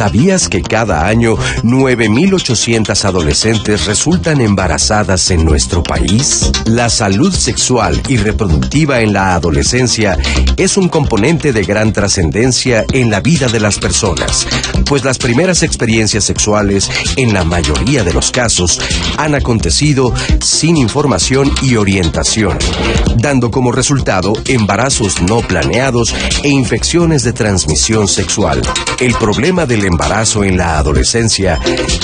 ¿Sabías que cada año 9.800 adolescentes resultan embarazadas en nuestro país? La salud sexual y reproductiva en la adolescencia es un componente de gran trascendencia en la vida de las personas, pues las primeras experiencias sexuales, en la mayoría de los casos, han acontecido sin información y orientación, dando como resultado embarazos no planeados e infecciones de transmisión sexual. El problema del embarazo en la adolescencia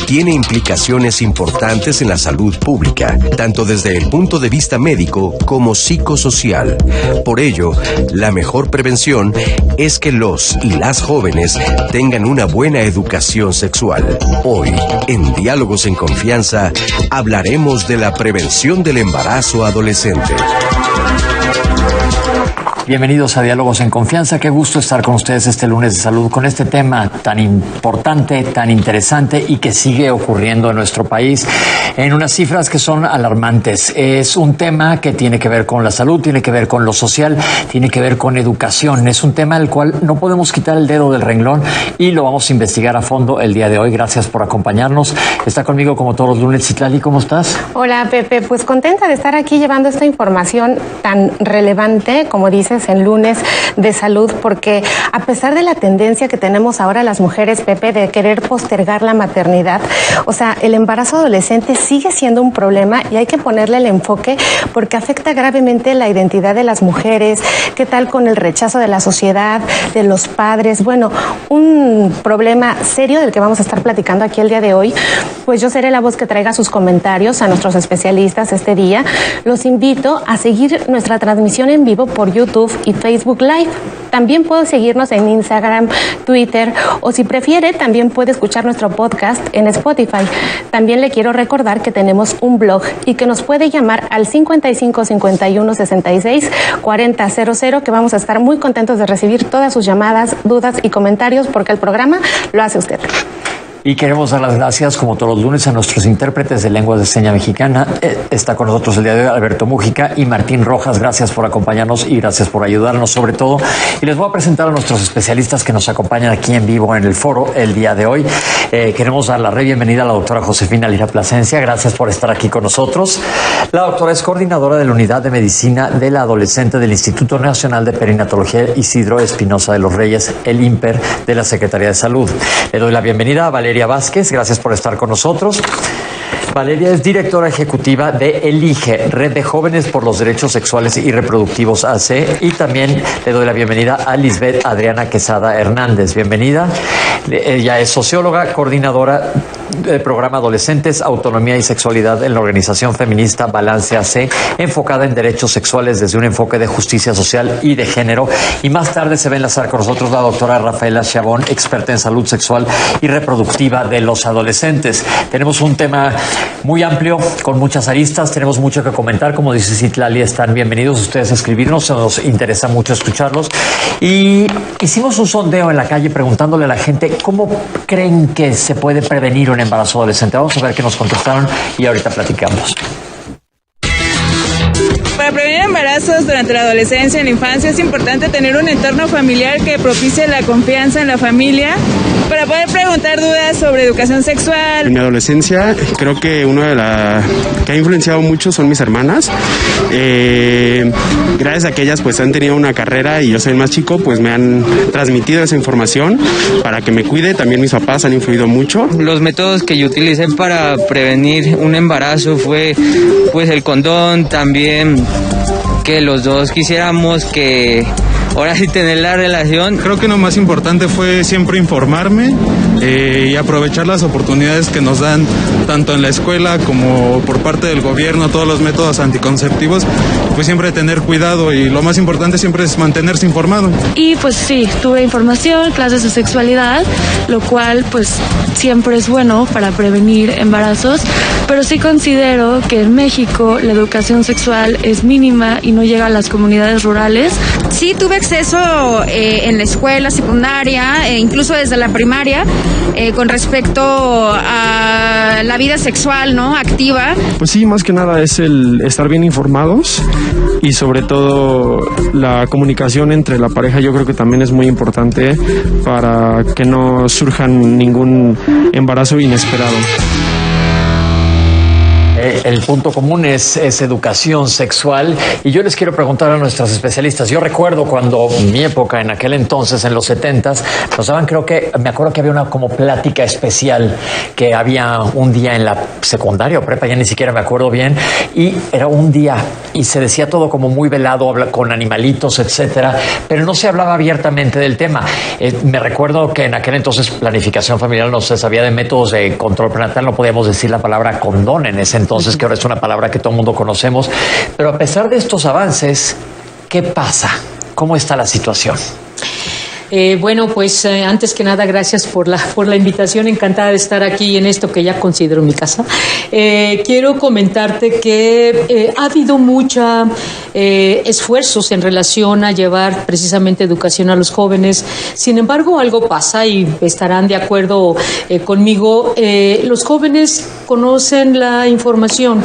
tiene implicaciones importantes en la salud pública, tanto desde el punto de vista médico como psicosocial. Por ello, la mejor prevención es que los y las jóvenes tengan una buena educación sexual. Hoy, en Diálogos en Confianza, hablaremos de la prevención del embarazo adolescente. Bienvenidos a Diálogos en Confianza. Qué gusto estar con ustedes este lunes de salud con este tema tan importante, tan interesante y que sigue ocurriendo en nuestro país en unas cifras que son alarmantes. Es un tema que tiene que ver con la salud, tiene que ver con lo social, tiene que ver con educación. Es un tema del cual no podemos quitar el dedo del renglón y lo vamos a investigar a fondo el día de hoy. Gracias por acompañarnos. Está conmigo como todos los lunes Citlali. ¿Cómo estás? Hola, Pepe. Pues contenta de estar aquí llevando esta información tan relevante, como dices, en lunes de salud, porque a pesar de la tendencia que tenemos ahora las mujeres, Pepe, de querer postergar la maternidad, o sea, el embarazo adolescente sigue siendo un problema y hay que ponerle el enfoque porque afecta gravemente la identidad de las mujeres. ¿Qué tal con el rechazo de la sociedad, de los padres? Bueno, un problema serio del que vamos a estar platicando aquí el día de hoy. Pues yo seré la voz que traiga sus comentarios a nuestros especialistas este día. Los invito a seguir nuestra transmisión en vivo por YouTube y Facebook Live. También puede seguirnos en Instagram, Twitter, o si prefiere, también puede escuchar nuestro podcast en Spotify. También le quiero recordar que tenemos un blog y que nos puede llamar al 55 51 66 40 00, que vamos a estar muy contentos de recibir todas sus llamadas, dudas y comentarios, porque el programa lo hace usted. Y queremos dar las gracias, como todos los lunes, a nuestros intérpretes de lengua de seña mexicana. Está con nosotros el día de hoy Alberto Mújica y Martín Rojas. Gracias por acompañarnos y gracias por ayudarnos, sobre todo. Y les voy a presentar a nuestros especialistas que nos acompañan aquí en vivo en el foro el día de hoy. Queremos dar la bienvenida a la doctora Josefina Lira Plasencia. Gracias por estar aquí con nosotros. La doctora es coordinadora de la Unidad de Medicina de la Adolescente del Instituto Nacional de Perinatología Isidro Espinosa de los Reyes, el INPER de la Secretaría de Salud. Le doy la bienvenida a Valeria Vázquez, gracias por estar con nosotros. Valeria es directora ejecutiva de ELIGE, Red de Jóvenes por los Derechos Sexuales y Reproductivos AC, y también le doy la bienvenida a Lisbeth Adriana Quesada Hernández. Bienvenida. Ella es socióloga, coordinadora del programa Adolescentes, Autonomía y Sexualidad en la organización feminista Balance AC, enfocada en derechos sexuales desde un enfoque de justicia social y de género. Y más tarde se va a enlazar con nosotros la doctora Rafaela Chabón, experta en salud sexual y reproductiva de los adolescentes. Tenemos un tema muy amplio, con muchas aristas, tenemos mucho que comentar. Como dice Citlali, están bienvenidos ustedes a escribirnos, nos interesa mucho escucharlos. Y hicimos un sondeo en la calle preguntándole a la gente cómo creen que se puede prevenir un embarazo adolescente. Vamos a ver qué nos contestaron y ahorita platicamos. Para prevenir embarazos durante la adolescencia y la infancia es importante tener un entorno familiar que propicie la confianza en la familia para poder preguntar dudas sobre educación sexual. En mi adolescencia creo que una de las que ha influenciado mucho son mis hermanas. Gracias a que ellas pues han tenido una carrera y yo soy el más chico, pues me han transmitido esa información para que me cuide. También mis papás han influido mucho. Los métodos que yo utilicé para prevenir un embarazo fue pues el condón, también que los dos quisiéramos que ahora sí tener la relación. Creo que lo más importante fue siempre informarme y aprovechar las oportunidades que nos dan tanto en la escuela como por parte del gobierno, todos los métodos anticonceptivos, pues siempre tener cuidado y lo más importante siempre es mantenerse informado. Y pues sí, tuve información, clases de sexualidad, lo cual pues siempre es bueno para prevenir embarazos, pero sí considero que en México la educación sexual es mínima y no llega a las comunidades rurales. Sí tuve acceso en la escuela secundaria, incluso desde la primaria, con respecto a la vida sexual, ¿no? Activa. Pues sí, más que nada es el estar bien informados y sobre todo la comunicación entre la pareja. Yo creo que también es muy importante para que no surjan ningún embarazo inesperado. El punto común es educación sexual, y yo les quiero preguntar a nuestras especialistas. Yo recuerdo cuando en mi época, en aquel entonces, en los 70s, nos daban, me acuerdo que había una como plática especial, que había un día en la secundaria o prepa, ya ni siquiera me acuerdo bien, y era un día y se decía todo como muy velado, con animalitos, etcétera, pero no se hablaba abiertamente del tema. Me recuerdo que en aquel entonces planificación familiar no se sabía de métodos de control prenatal, no podíamos decir la palabra condón en ese entonces, que ahora es una palabra que todo el mundo conocemos. Pero a pesar de estos avances, ¿qué pasa? ¿Cómo está la situación? Bueno, pues antes que nada, gracias por la invitación. Encantada de estar aquí en esto que ya considero mi casa. Quiero comentarte que ha habido muchos esfuerzos en relación a llevar precisamente educación a los jóvenes. Sin embargo, algo pasa, y estarán de acuerdo conmigo. Los jóvenes conocen la información,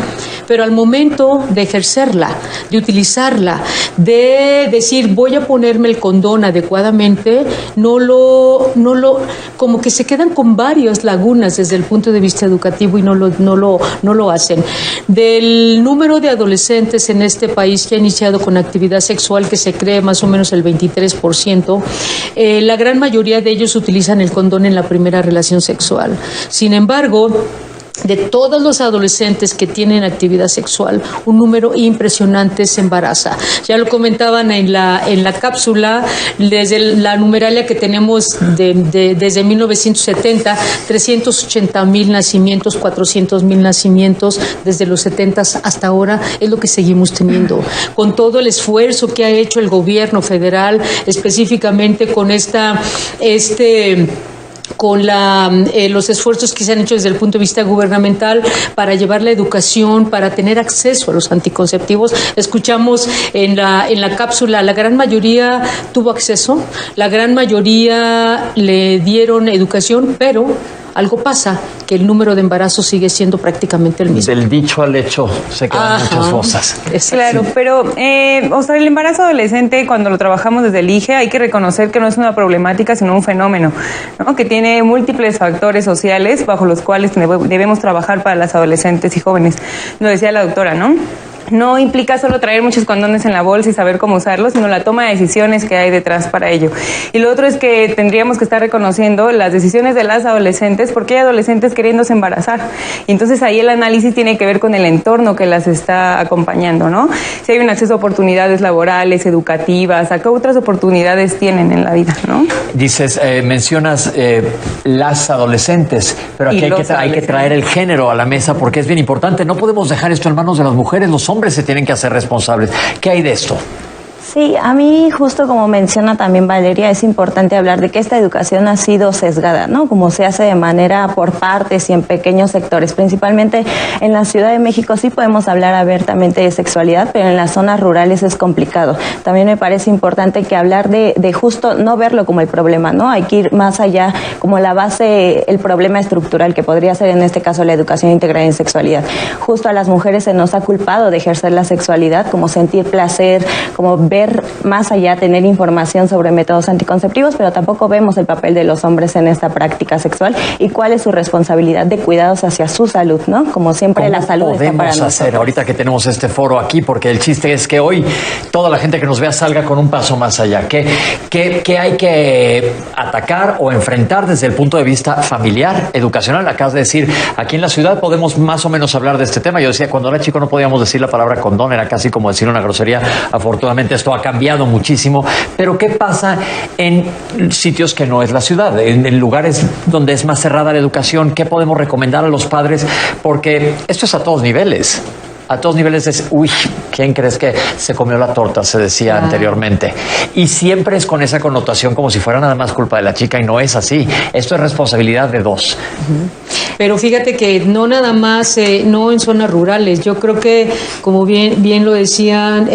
pero al momento de ejercerla, de utilizarla, de decir voy a ponerme el condón adecuadamente, como que se quedan con varias lagunas desde el punto de vista educativo y no lo hacen. Del número de adolescentes en este país que ha iniciado con actividad sexual, que se cree más o menos el 23%, la gran mayoría de ellos utilizan el condón en la primera relación sexual. Sin embargo, de todos los adolescentes que tienen actividad sexual, un número impresionante se embaraza. Ya lo comentaban en la cápsula, desde la numeralia que tenemos desde 1970, 380,000 nacimientos, 400,000 nacimientos desde los 70 hasta ahora, es lo que seguimos teniendo. Con todo el esfuerzo que ha hecho el gobierno federal, específicamente con los esfuerzos que se han hecho desde el punto de vista gubernamental para llevar la educación, para tener acceso a los anticonceptivos. Escuchamos en la cápsula, la gran mayoría tuvo acceso, la gran mayoría le dieron educación, pero algo pasa, que el número de embarazos sigue siendo prácticamente el mismo. Del dicho al hecho se quedan muchas cosas. Claro, pero el embarazo adolescente, cuando lo trabajamos desde el IGE, hay que reconocer que no es una problemática, sino un fenómeno, ¿no? Que tiene múltiples factores sociales bajo los cuales debemos trabajar para las adolescentes y jóvenes. Lo decía la doctora, ¿no? No implica solo traer muchos condones en la bolsa y saber cómo usarlos, sino la toma de decisiones que hay detrás para ello. Y lo otro es que tendríamos que estar reconociendo las decisiones de las adolescentes, porque hay adolescentes queriéndose embarazar. Y entonces ahí el análisis tiene que ver con el entorno que las está acompañando, ¿no? Si hay un acceso a oportunidades laborales, educativas, ¿a qué otras oportunidades tienen en la vida, no? Dices, mencionas las adolescentes, pero aquí hay que traer el género a la mesa, porque es bien importante. No podemos dejar esto en manos de las mujeres, los hombres se tienen que hacer responsables. ¿Qué hay de esto? Sí, a mí justo como menciona también Valeria, es importante hablar de que esta educación ha sido sesgada, ¿no? Como se hace de manera por partes y en pequeños sectores. Principalmente en la Ciudad de México sí podemos hablar abiertamente de sexualidad, pero en las zonas rurales es complicado. También me parece importante que hablar de justo no verlo como el problema, ¿no? Hay que ir más allá, como la base, el problema estructural que podría ser en este caso la educación integral en sexualidad. Justo a las mujeres se nos ha culpado de ejercer la sexualidad, como sentir placer, como ver más allá, tener información sobre métodos anticonceptivos, pero tampoco vemos el papel de los hombres en esta práctica sexual y cuál es su responsabilidad de cuidados hacia su salud, ¿no? Como siempre, la salud está para nosotros. ¿Cómo podemos hacer ahorita que tenemos este foro aquí? Porque el chiste es que hoy toda la gente que nos vea salga con un paso más allá. ¿Qué hay que atacar o enfrentar desde el punto de vista familiar, educacional? Acabas de decir, aquí en la ciudad podemos más o menos hablar de este tema. Yo decía, cuando era chico no podíamos decir la palabra condón, era casi como decir una grosería. Afortunadamente esto ha cambiado muchísimo, pero ¿qué pasa en sitios que no es la ciudad? En lugares donde es más cerrada la educación, ¿qué podemos recomendar a los padres? Porque esto es a todos niveles. A todos niveles es, ¿quién crees que se comió la torta? Se decía anteriormente. Y siempre es con esa connotación como si fuera nada más culpa de la chica, y no es así. Esto es responsabilidad de dos. pero fíjate que no nada más, no en zonas rurales. Yo creo que, como bien lo decían,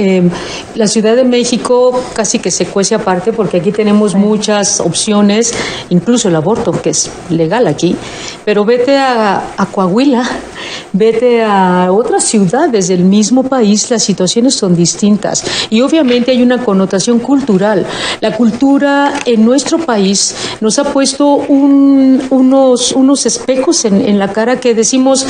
la Ciudad de México casi que se cuece aparte, porque aquí tenemos muchas opciones, incluso el aborto, que es legal aquí, pero vete a Coahuila, vete a otras ciudades del mismo país, las situaciones son distintas y obviamente hay una connotación cultural. La cultura en nuestro país nos ha puesto unos espejos en la cara que decimos,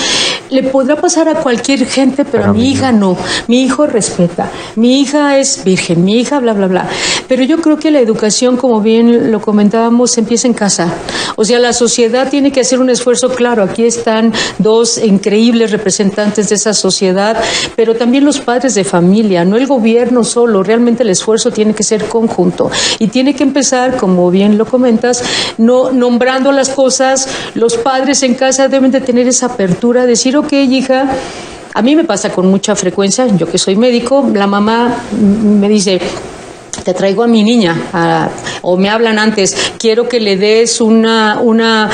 le podrá pasar a cualquier gente, pero a mi hija no. Mi hijo respeta, mi hija es virgen, mi hija bla, bla, bla. Pero yo creo que la educación, como bien lo comentábamos, empieza en casa. O sea, la sociedad tiene que hacer un esfuerzo, claro, aquí están dos increíbles representantes de esa sociedad, pero también los padres de familia, no el gobierno solo, realmente el esfuerzo tiene que ser conjunto y tiene que empezar, como bien lo comentas, no nombrando las cosas. Los padres en casa deben de tener esa apertura, decir, ok, hija, a mí me pasa con mucha frecuencia, yo que soy médico, la mamá me dice, te traigo a mi niña, o me hablan antes, quiero que le des una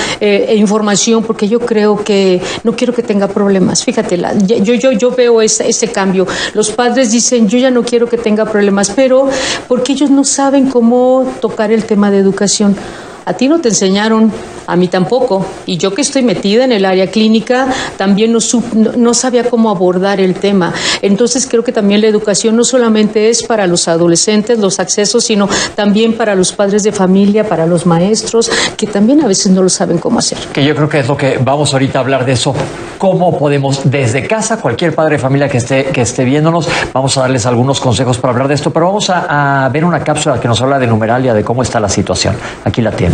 información porque yo creo que no quiero que tenga problemas. Fíjate, yo veo ese cambio. Los padres dicen, yo ya no quiero que tenga problemas, pero porque ellos no saben cómo tocar el tema de educación. A ti no te enseñaron, a mí tampoco, y yo que estoy metida en el área clínica también no sabía cómo abordar el tema. Entonces creo que también la educación no solamente es para los adolescentes, los accesos, sino también para los padres de familia, para los maestros, que también a veces no lo saben cómo hacer. Que yo creo que es lo que vamos ahorita a hablar de eso, cómo podemos desde casa, cualquier padre de familia que esté viéndonos, vamos a darles algunos consejos para hablar de esto, pero vamos a ver una cápsula que nos habla de Numeralia, de cómo está la situación. Aquí la tienen.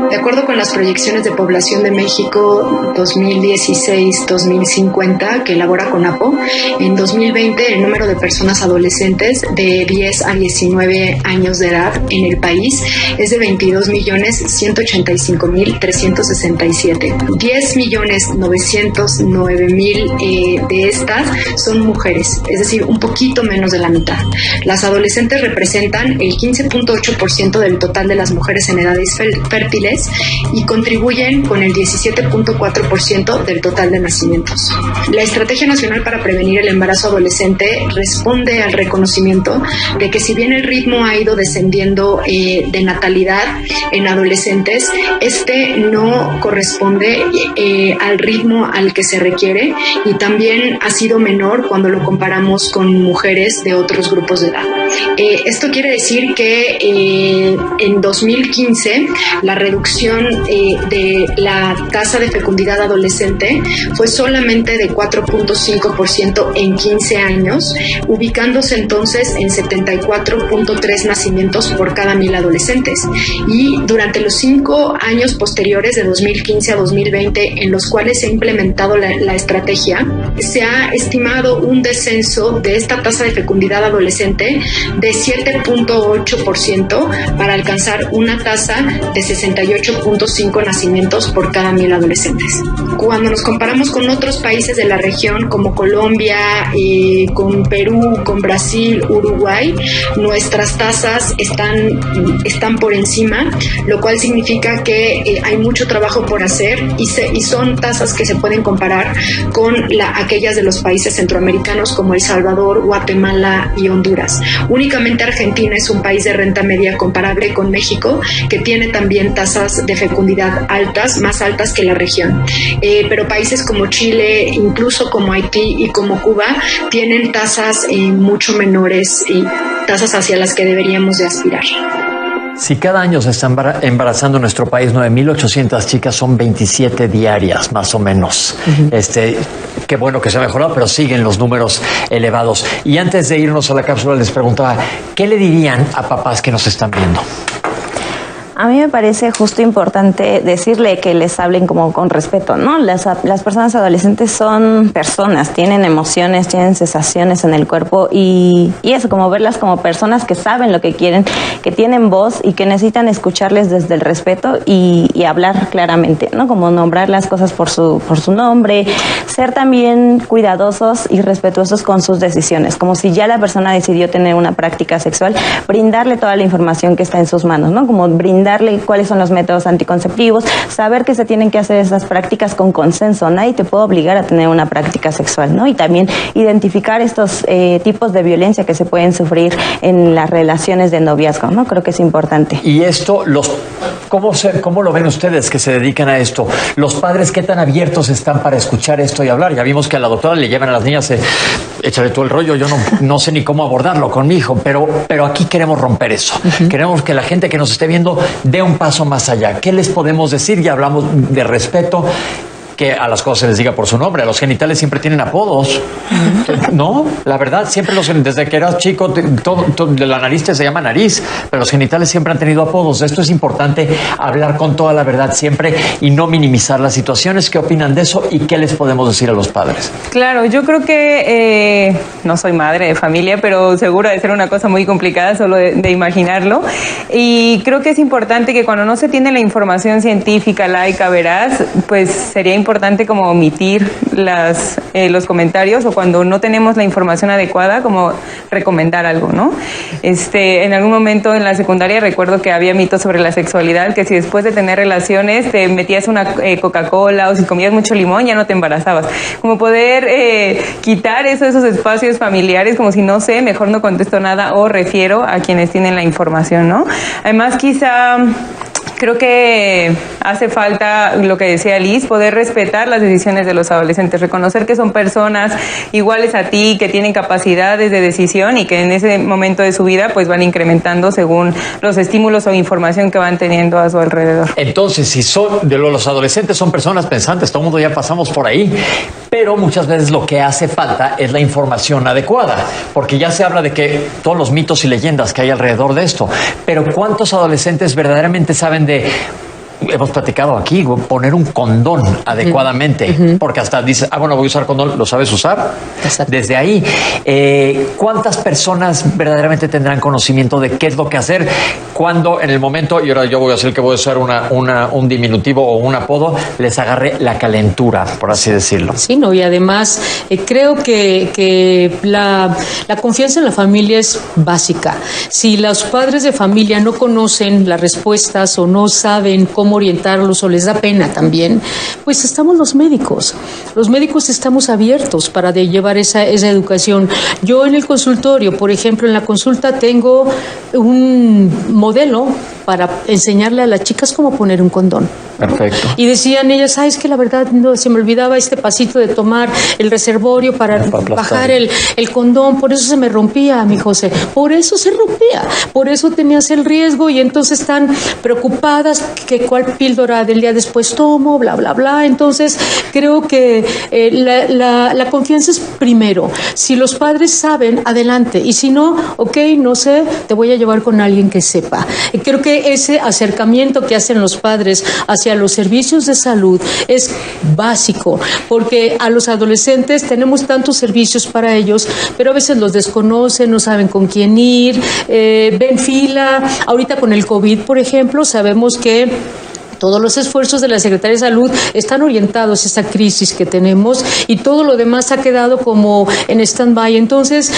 De acuerdo con las proyecciones de población de México 2016-2050 que elabora CONAPO, en 2020 el número de personas adolescentes de 10 a 19 años de edad en el país es de 22.185.367. 10.909.000 de estas son mujeres, es decir, un poquito menos de la mitad. Las adolescentes representan el 15.8% del total de las mujeres en edades fértiles y contribuyen con el 17.4% del total de nacimientos. La Estrategia Nacional para Prevenir el Embarazo Adolescente responde al reconocimiento de que si bien el ritmo ha ido descendiendo de natalidad en adolescentes, este no corresponde al ritmo al que se requiere y también ha sido menor cuando lo comparamos con mujeres de otros grupos de edad. Esto quiere decir que en 2015 la reducción de la tasa de fecundidad adolescente fue solamente de 4.5% en 15 años, ubicándose entonces en 74.3 nacimientos por cada 1,000 adolescentes. Y durante los 5 años posteriores, de 2015 a 2020, en los cuales se ha implementado la estrategia, se ha estimado un descenso de esta tasa de fecundidad adolescente de 7.8% para alcanzar una tasa de 68.5 nacimientos por cada 1,000 adolescentes. Cuando nos comparamos con otros países de la región como Colombia, con Perú, con Brasil, Uruguay, nuestras tasas están por encima, lo cual significa que hay mucho trabajo por hacer y son tasas que se pueden comparar con aquellas de los países centroamericanos como El Salvador, Guatemala y Honduras. Únicamente Argentina es un país de renta media comparable con México, que tiene también tasas de fecundidad altas, más altas que la región. Pero países como Chile, incluso como Haití y como Cuba, tienen tasas mucho menores y tasas hacia las que deberíamos de aspirar. Si cada año se están embarazando en nuestro país 9.800 chicas, son 27 diarias, más o menos. Qué bueno que se ha mejorado, pero siguen los números elevados. Y antes de irnos a la cápsula, les preguntaba, ¿qué le dirían a papás que nos están viendo? A mí me parece justo importante decirle que les hablen como con respeto, ¿no? Las personas adolescentes son personas, tienen emociones, tienen sensaciones en el cuerpo y eso, como verlas como personas que saben lo que quieren, que tienen voz y que necesitan escucharles desde el respeto y hablar claramente, ¿no? Como nombrar las cosas por su nombre, ser también cuidadosos y respetuosos con sus decisiones, como si ya la persona decidió tener una práctica sexual, brindarle toda la información que está en sus manos, ¿no? Como brindar recomendarle cuáles son los métodos anticonceptivos, saber que se tienen que hacer esas prácticas con consenso. Nadie te puede obligar a tener una práctica sexual, ¿no? Y también identificar estos tipos de violencia que se pueden sufrir en las relaciones de noviazgo, ¿no? Creo que es importante. Y esto, ¿cómo lo ven ustedes que se dedican a esto? Los padres, ¿qué tan abiertos están para escuchar esto y hablar? Ya vimos que a la doctora le llevan a las niñas, échale tú el rollo, yo no sé ni cómo abordarlo con mi hijo, pero aquí queremos romper eso. Queremos que la gente que nos esté viendo dé un paso más allá. ¿Qué les podemos decir? Ya hablamos de respeto, que a las cosas se les diga por su nombre. A los genitales siempre tienen apodos, ¿no? La verdad, siempre desde que eras chico, de la nariz se llama nariz, pero los genitales siempre han tenido apodos. Esto es importante, hablar con toda la verdad siempre y no minimizar las situaciones. ¿Qué opinan de eso y qué les podemos decir a los padres? Claro, yo creo que no soy madre de familia, pero seguro de ser una cosa muy complicada solo de imaginarlo. Y creo que es importante que cuando no se tiene la información científica, laica, veraz, pues sería importante como omitir los comentarios, o cuando no tenemos la información adecuada, como recomendar algo, ¿no? En algún momento en la secundaria recuerdo que había mitos sobre la sexualidad, que si después de tener relaciones te metías una Coca-Cola o si comías mucho limón ya no te embarazabas. Como poder quitar esos espacios familiares, como si no sé, mejor no contesto nada o refiero a quienes tienen la información, ¿no? Además, quizá creo que hace falta, lo que decía Liz, poder respetar las decisiones de los adolescentes, reconocer que son personas iguales a ti, que tienen capacidades de decisión y que en ese momento de su vida pues van incrementando según los estímulos o información que van teniendo a su alrededor. Entonces, si los adolescentes son personas pensantes, todo el mundo ya pasamos por ahí, pero muchas veces lo que hace falta es la información adecuada, porque ya se habla de que todos los mitos y leyendas que hay alrededor de esto, pero ¿cuántos adolescentes verdaderamente saben hemos platicado aquí, poner un condón adecuadamente, porque hasta dices, bueno, voy a usar condón, ¿lo sabes usar? Exacto. Desde ahí, ¿cuántas personas verdaderamente tendrán conocimiento de qué es lo que hacer cuando en el momento, y ahora yo voy a hacer que voy a usar un diminutivo o un apodo, les agarre la calentura, por así decirlo? Sí, no, y además creo que la confianza en la familia es básica. Si los padres de familia no conocen las respuestas o no saben cómo orientarlos o les da pena también, pues estamos los médicos. Los médicos estamos abiertos para llevar esa educación. Yo en el consultorio, por ejemplo, en la consulta tengo un modelo para enseñarle a las chicas cómo poner un condón. Perfecto. Y decían ellas, es que la verdad no, se me olvidaba este pasito de tomar el reservorio para bajar el condón, por eso se me rompía, mi José, por eso se rompía, por eso tenías el riesgo, y entonces están preocupadas que cuál píldora del día después tomo, bla, bla, bla. Entonces creo que la confianza es primero. Si los padres saben, adelante, y si no, no sé, te voy a llevar con alguien que sepa. Creo que ese acercamiento que hacen los padres hacia los servicios de salud es básico, porque a los adolescentes tenemos tantos servicios para ellos, pero a veces los desconocen, no saben con quién ir, ven fila. Ahorita con el COVID, por ejemplo, sabemos que todos los esfuerzos de la Secretaría de Salud están orientados a esta crisis que tenemos, y todo lo demás ha quedado como en stand-by. Entonces,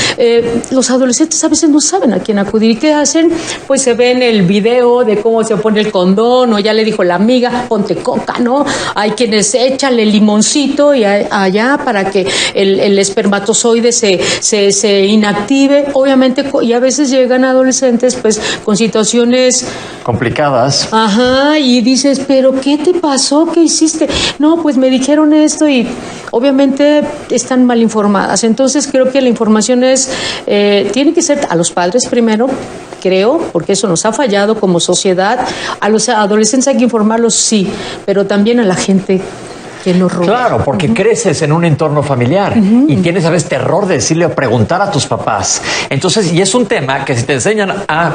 los adolescentes a veces no saben a quién acudir. ¿Y qué hacen? Pues se ven el video de cómo se pone el condón, o ya le dijo la amiga, ponte coca, ¿no? Hay quienes échale limoncito y allá para que el espermatozoide se inactive. Obviamente, y a veces llegan adolescentes pues con situaciones complicadas. Ajá, y dices, ¿pero qué te pasó? ¿Qué hiciste? No, pues me dijeron esto, y obviamente están mal informadas. Entonces creo que la información tiene que ser a los padres primero, creo, porque eso nos ha fallado como sociedad. A los adolescentes hay que informarlos, sí, pero también a la gente que nos rodea. Claro, porque creces en un entorno familiar y tienes a veces terror de decirle o preguntar a tus papás. Entonces, y es un tema que si te enseñan a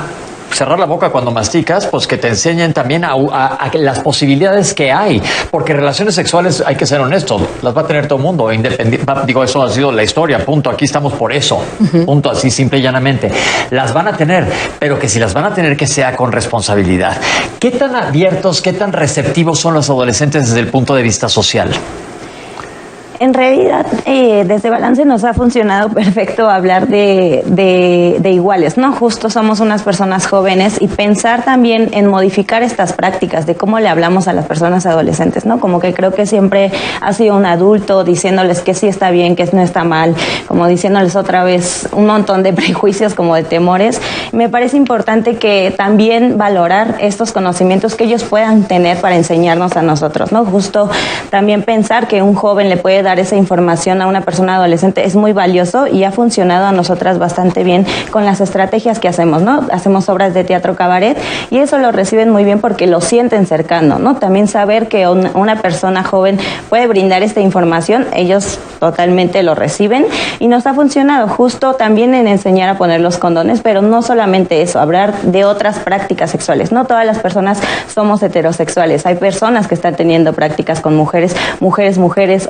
cerrar la boca cuando masticas, pues que te enseñen también a las posibilidades que hay, porque relaciones sexuales, hay que ser honestos, las va a tener todo el mundo, digo, eso ha sido la historia, punto, aquí estamos por eso, punto, así simple y llanamente. Las van a tener, pero que si las van a tener, que sea con responsabilidad. ¿Qué tan abiertos, qué tan receptivos son los adolescentes desde el punto de vista social? En realidad, desde Balance nos ha funcionado perfecto hablar de iguales, ¿no? Justo somos unas personas jóvenes y pensar también en modificar estas prácticas de cómo le hablamos a las personas adolescentes, ¿no? Como que creo que siempre ha sido un adulto diciéndoles que sí está bien, que no está mal, como diciéndoles otra vez un montón de prejuicios, como de temores. Me parece importante que también valorar estos conocimientos que ellos puedan tener para enseñarnos a nosotros, ¿no? Justo también pensar que un joven le puede dar esa información a una persona adolescente es muy valioso y ha funcionado a nosotras bastante bien con las estrategias que hacemos, ¿no? Hacemos obras de teatro cabaret y eso lo reciben muy bien porque lo sienten cercano, ¿no? También saber que una persona joven puede brindar esta información, ellos totalmente lo reciben y nos ha funcionado justo también en enseñar a poner los condones, pero no solamente eso, hablar de otras prácticas sexuales. No todas las personas somos heterosexuales, hay personas que están teniendo prácticas con mujeres,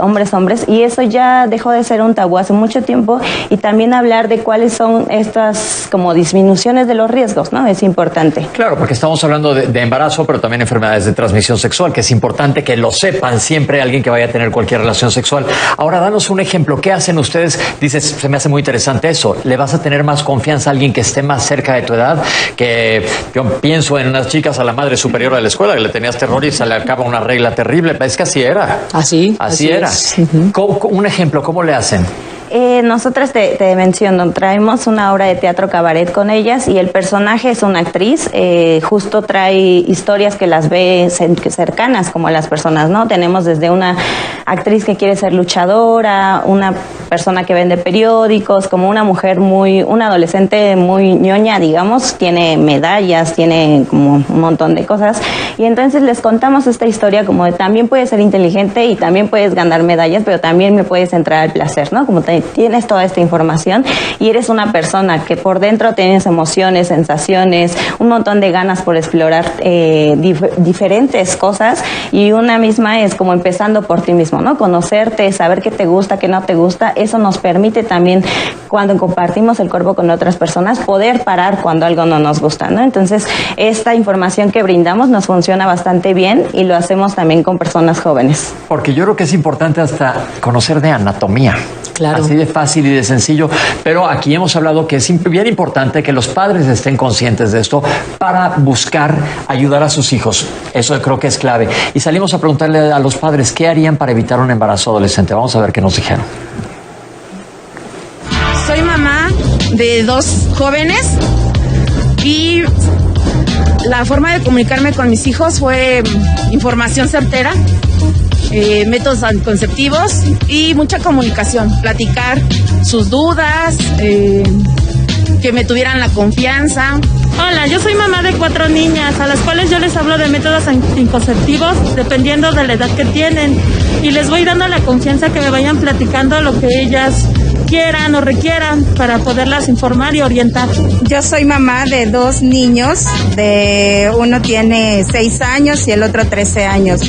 hombres, y eso ya dejó de ser un tabú hace mucho tiempo, y también hablar de cuáles son estas como disminuciones de los riesgos, ¿no? Es importante. Claro, porque estamos hablando de embarazo, pero también enfermedades de transmisión sexual, que es importante que lo sepan siempre alguien que vaya a tener cualquier relación sexual. Ahora, danos un ejemplo. ¿Qué hacen ustedes? Dices, se me hace muy interesante eso. ¿Le vas a tener más confianza a alguien que esté más cerca de tu edad? Que yo pienso en unas chicas a la madre superior de la escuela que le tenías terror y se le acaba una regla terrible. Es que así era. Así era. Un ejemplo, ¿cómo le hacen? Nosotras te menciono, traemos una obra de teatro cabaret con ellas y el personaje es una actriz, justo trae historias que las ve cercanas como a las personas, ¿no? Tenemos desde una actriz que quiere ser luchadora, una persona que vende periódicos, como una mujer una adolescente muy ñoña, digamos, tiene medallas, tiene como un montón de cosas, y entonces les contamos esta historia como de también puedes ser inteligente y también puedes ganar medallas, pero también me puedes entrar al placer, ¿no? Como tienes toda esta información y eres una persona que por dentro tienes emociones, sensaciones, un montón de ganas por explorar diferentes cosas, y una misma es como empezando por ti mismo, ¿no? Conocerte, saber qué te gusta, qué no te gusta, eso nos permite también cuando compartimos el cuerpo con otras personas poder parar cuando algo no nos gusta, ¿no? Entonces esta información que brindamos nos funciona bastante bien y lo hacemos también con personas jóvenes. Porque yo creo que es importante hasta conocer de anatomía. Claro. Así de fácil y de sencillo, pero aquí hemos hablado que es bien importante que los padres estén conscientes de esto para buscar ayudar a sus hijos. Eso creo que es clave. Y salimos a preguntarle a los padres qué harían para evitar un embarazo adolescente. Vamos a ver qué nos dijeron. Soy mamá de 2 jóvenes y la forma de comunicarme con mis hijos fue información certera, métodos anticonceptivos y mucha comunicación, platicar sus dudas, que me tuvieran la confianza. Hola, yo soy mamá de 4 niñas, a las cuales yo les hablo de métodos anticonceptivos dependiendo de la edad que tienen, y les voy dando la confianza que me vayan platicando lo que ellas quieran o requieran para poderlas informar y orientar. Yo soy mamá de 2 niños, uno tiene 6 años y el otro 13 años.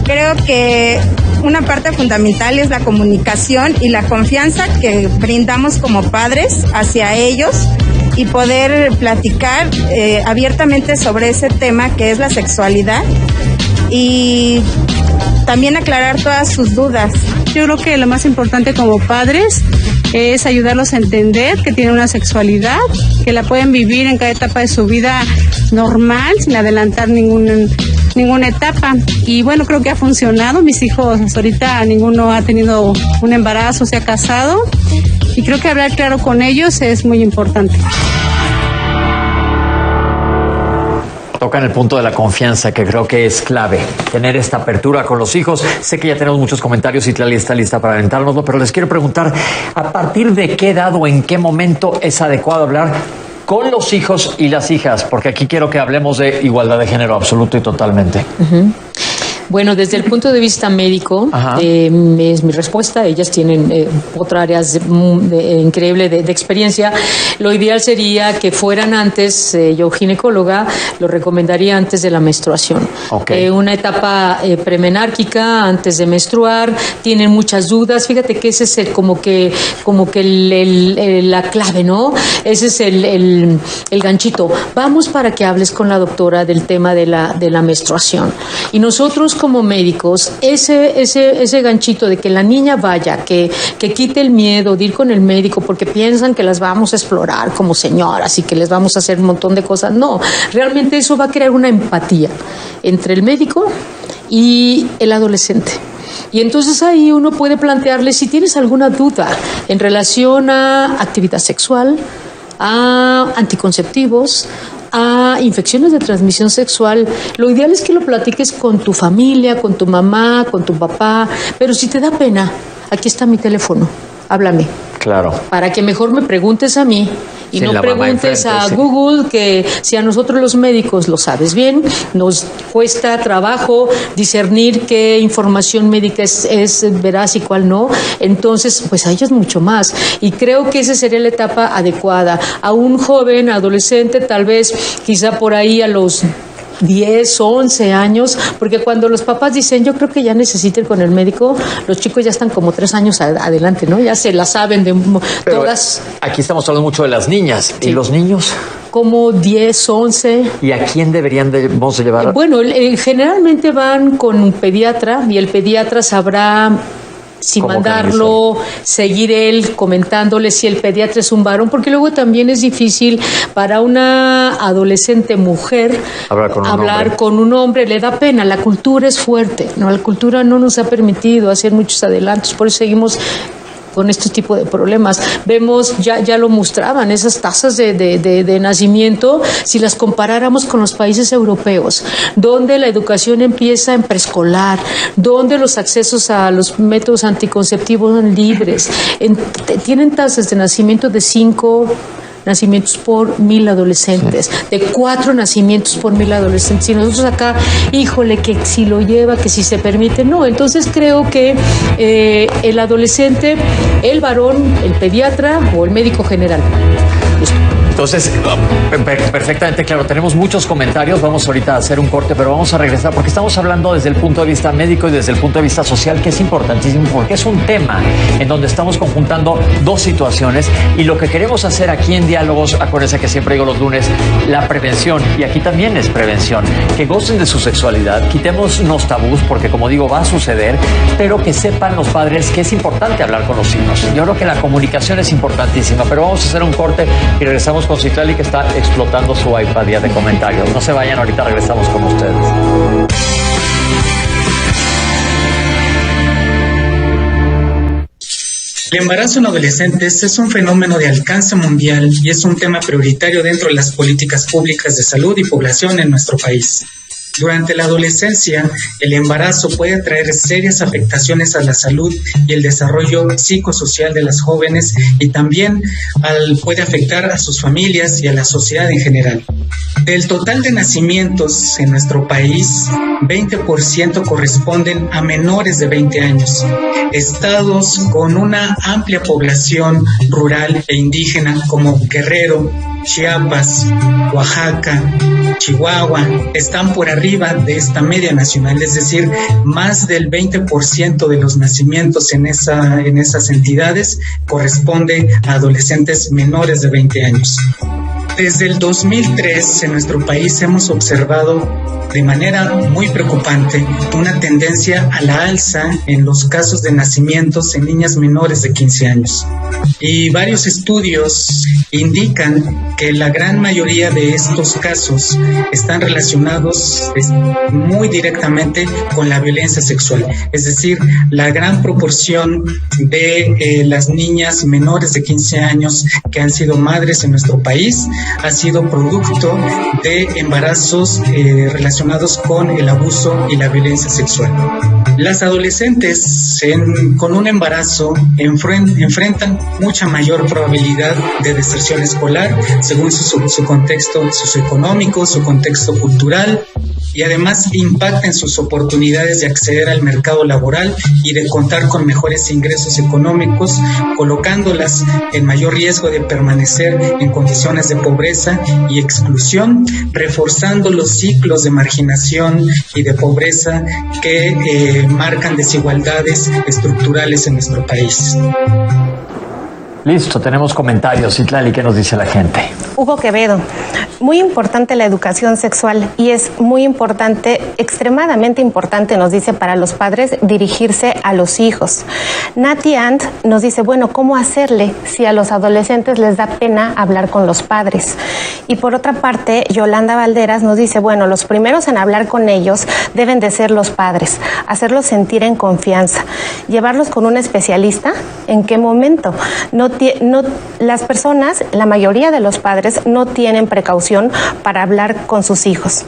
Creo que una parte fundamental es la comunicación y la confianza que brindamos como padres hacia ellos y poder platicar abiertamente sobre ese tema que es la sexualidad y también aclarar todas sus dudas. Yo creo que lo más importante como padres es ayudarlos a entender que tienen una sexualidad, que la pueden vivir en cada etapa de su vida normal, sin adelantar ninguna etapa. Y bueno, creo que ha funcionado. Mis hijos hasta ahorita ninguno ha tenido un embarazo, se ha casado, y creo que hablar claro con ellos es muy importante. Tocan el punto de la confianza, que creo que es clave, tener esta apertura con los hijos. Sé que ya tenemos muchos comentarios y Tlali está lista para aventárnoslo, pero les quiero preguntar, ¿a partir de qué edad o en qué momento es adecuado hablar con los hijos y las hijas? Porque aquí quiero que hablemos de igualdad de género absoluto y totalmente. Bueno, desde el punto de vista médico, es mi respuesta. Ellas tienen otra área increíble de experiencia. Lo ideal sería que fueran antes, yo ginecóloga, lo recomendaría antes de la menstruación. Una etapa premenárquica, antes de menstruar, tienen muchas dudas. Fíjate que ese es como que la clave, ¿no? Ese es el ganchito. Vamos para que hables con la doctora del tema de la menstruación. Y nosotros nosotros como médicos, ese ganchito de que la niña vaya, que quite el miedo de ir con el médico porque piensan que las vamos a explorar como señoras y que les vamos a hacer un montón de cosas. No, realmente eso va a crear una empatía entre el médico y el adolescente. Y entonces ahí uno puede plantearle si tienes alguna duda en relación a actividad sexual, a anticonceptivos, a infecciones de transmisión sexual. Lo ideal es que lo platiques con tu familia, con tu mamá, con tu papá, pero si te da pena, aquí está mi teléfono, háblame. Claro. Para que mejor me preguntes a mí y sí, no preguntes a Google, que si a nosotros los médicos lo sabes bien, nos cuesta trabajo discernir qué información médica es veraz y cuál no, entonces pues a ellos mucho más. Y creo que esa sería la etapa adecuada. A un joven, adolescente, tal vez quizá por ahí a los 10, 11 años, porque cuando los papás dicen yo creo que ya necesito ir con el médico, los chicos ya están como 3 años adelante, ¿no? Ya se la saben de pero todas. Aquí estamos hablando mucho de las niñas. Sí. ¿Y los niños? Como 10, 11. ¿Y a quién debemos llevar? Bueno, generalmente van con un pediatra y el pediatra sabrá si mandarlo, seguir él comentándole si el pediatra es un varón, porque luego también es difícil para una adolescente mujer hablar con un hombre, le da pena, la cultura es fuerte, ¿no? La cultura no nos ha permitido hacer muchos adelantos, por eso seguimos con este tipo de problemas. Vemos, ya lo mostraban, esas tasas de nacimiento, si las comparáramos con los países europeos, donde la educación empieza en preescolar, donde los accesos a los métodos anticonceptivos son libres, tienen tasas de nacimiento de 5 nacimientos por 1,000 adolescentes, de 4 nacimientos por 1,000 adolescentes. Y nosotros acá, híjole, que si lo lleva, que si se permite, no. Entonces creo que el adolescente, el varón, el pediatra o el médico general. Listo. Entonces, perfectamente claro, tenemos muchos comentarios, vamos ahorita a hacer un corte, pero vamos a regresar porque estamos hablando desde el punto de vista médico y desde el punto de vista social, que es importantísimo porque es un tema en donde estamos conjuntando dos situaciones y lo que queremos hacer aquí en Diálogos, acuérdense que siempre digo los lunes, la prevención, y aquí también es prevención, que gocen de su sexualidad, quitémonos tabús porque como digo va a suceder, pero que sepan los padres que es importante hablar con los hijos. Yo creo que la comunicación es importantísima, pero vamos a hacer un corte y regresamos con Citlali, que está explotando su iPad ya de comentarios. No se vayan, ahorita regresamos con ustedes. El embarazo en adolescentes es un fenómeno de alcance mundial y es un tema prioritario dentro de las políticas públicas de salud y población en nuestro país. Durante la adolescencia, el embarazo puede traer serias afectaciones a la salud y el desarrollo psicosocial de las jóvenes y también puede afectar a sus familias y a la sociedad en general. Del total de nacimientos en nuestro país, 20% corresponden a menores de 20 años. Estados con una amplia población rural e indígena como Guerrero, Chiapas, Oaxaca, Chihuahua, están por arriba de esta media nacional, es decir, más del 20% de los nacimientos en esas entidades corresponde a adolescentes menores de 20 años. Desde el 2003 en nuestro país hemos observado de manera muy preocupante una tendencia a la alza en los casos de nacimientos en niñas menores de 15 años. Y varios estudios indican que la gran mayoría de estos casos están relacionados muy directamente con la violencia sexual. Es decir, la gran proporción de las niñas menores de 15 años que han sido madres en nuestro país ha sido producto de embarazos relacionados con el abuso y la violencia sexual. Las adolescentes con un embarazo enfrentan mucha mayor probabilidad de deserción escolar según su contexto socioeconómico, su contexto cultural, y además impacta en sus oportunidades de acceder al mercado laboral y de contar con mejores ingresos económicos, colocándolas en mayor riesgo de permanecer en condiciones de pobreza y exclusión, reforzando los ciclos de marginación y de pobreza que marcan desigualdades estructurales en nuestro país. Listo, tenemos comentarios. Citlali, ¿qué nos dice la gente? Hugo Quevedo, muy importante la educación sexual y es muy importante, extremadamente importante, nos dice, para los padres dirigirse a los hijos. Nati Ant nos dice, bueno, ¿cómo hacerle si a los adolescentes les da pena hablar con los padres? Y por otra parte, Yolanda Valderas nos dice, bueno, los primeros en hablar con ellos deben de ser los padres, hacerlos sentir en confianza, llevarlos con un especialista. ¿En qué momento? Las personas, la mayoría de los padres no tienen precaución para hablar con sus hijos.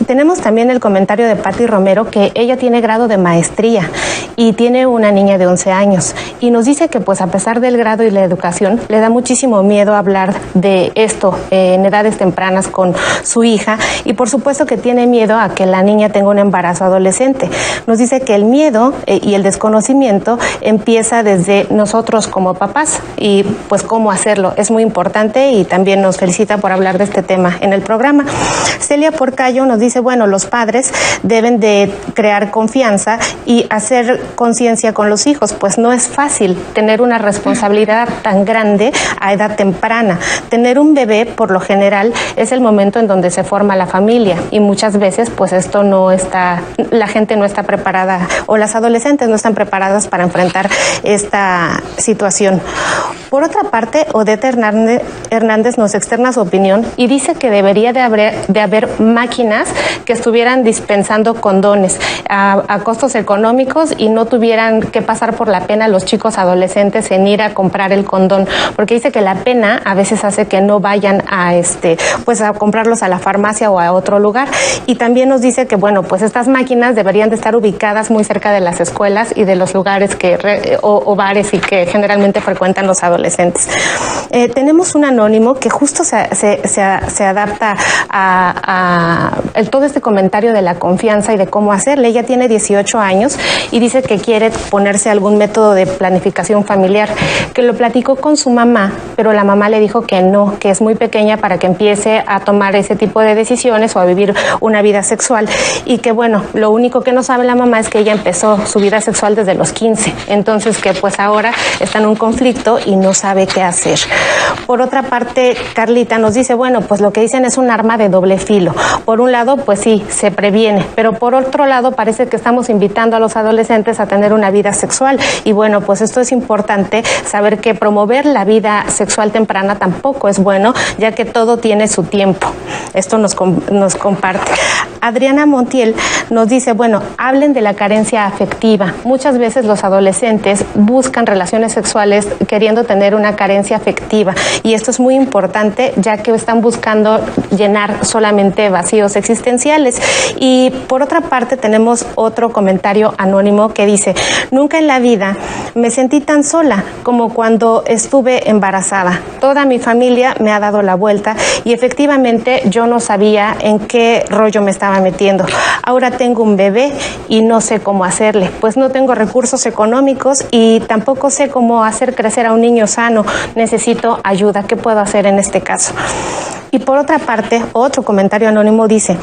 Y tenemos también el comentario de Patti Romero, que ella tiene grado de maestría y tiene una niña de 11 años. Y nos dice que pues a pesar del grado y la educación, le da muchísimo miedo hablar de esto en edades tempranas con su hija. Y por supuesto que tiene miedo a que la niña tenga un embarazo adolescente. Nos dice que el miedo y el desconocimiento empieza desde nosotros como papás. Y pues cómo hacerlo es muy importante y también nos felicita por hablar de este tema en el programa. Celia Porcayo nos dice, bueno, los padres deben de crear confianza y hacer conciencia con los hijos, pues no es fácil tener una responsabilidad tan grande a edad temprana. Tener un bebé, por lo general, es el momento en donde se forma la familia y muchas veces, pues esto no está, la gente no está preparada o las adolescentes no están preparadas para enfrentar esta situación. Por otra parte, Odette Hernández nos externa su opinión y dice que debería de haber máquinas que estuvieran dispensando condones a costos económicos y no tuvieran que pasar por la pena los chicos adolescentes en ir a comprar el condón, porque dice que la pena a veces hace que no vayan a a comprarlos a la farmacia o a otro lugar. Y también nos dice que bueno, pues estas máquinas deberían de estar ubicadas muy cerca de las escuelas y de los lugares o bares y que generalmente frecuentan los adolescentes. Tenemos un anónimo que justo se adapta a todo este comentario de la confianza y de cómo hacerle. Ella tiene 18 años y dice que quiere ponerse algún método de planificación familiar, que lo platicó con su mamá, pero la mamá le dijo que no, que es muy pequeña para que empiece a tomar ese tipo de decisiones o a vivir una vida sexual y que bueno, lo único que no sabe la mamá es que ella empezó su vida sexual desde los 15, entonces que pues ahora está en un conflicto y no sabe qué hacer. Por otra parte, Carlita nos dice, bueno, pues lo que dicen es un arma de doble filo. Por un lado, pues sí, se previene, pero por otro lado parece que estamos invitando a los adolescentes a tener una vida sexual y bueno, pues esto es importante saber que promover la vida sexual temprana tampoco es bueno, ya que todo tiene su tiempo. Esto nos comparte. Adriana Montiel nos dice, bueno, hablen de la carencia afectiva. Muchas veces los adolescentes buscan relaciones sexuales queriendo tener una carencia afectiva y esto es muy importante ya que están buscando llenar solamente vacíos existenciales. Y por otra parte tenemos otro comentario anónimo que dice, nunca en la vida me sentí tan sola como cuando estuve embarazada. Toda mi familia me ha dado la vuelta y efectivamente yo no sabía en qué rollo me estaba metiendo. Ahora tengo un bebé y no sé cómo hacerle, pues no tengo recursos económicos y tampoco sé cómo hacer crecer a un niño sano. Necesito ayuda. ¿Qué puedo hacer en este caso? Y por otra parte, otro comentario anónimo dice,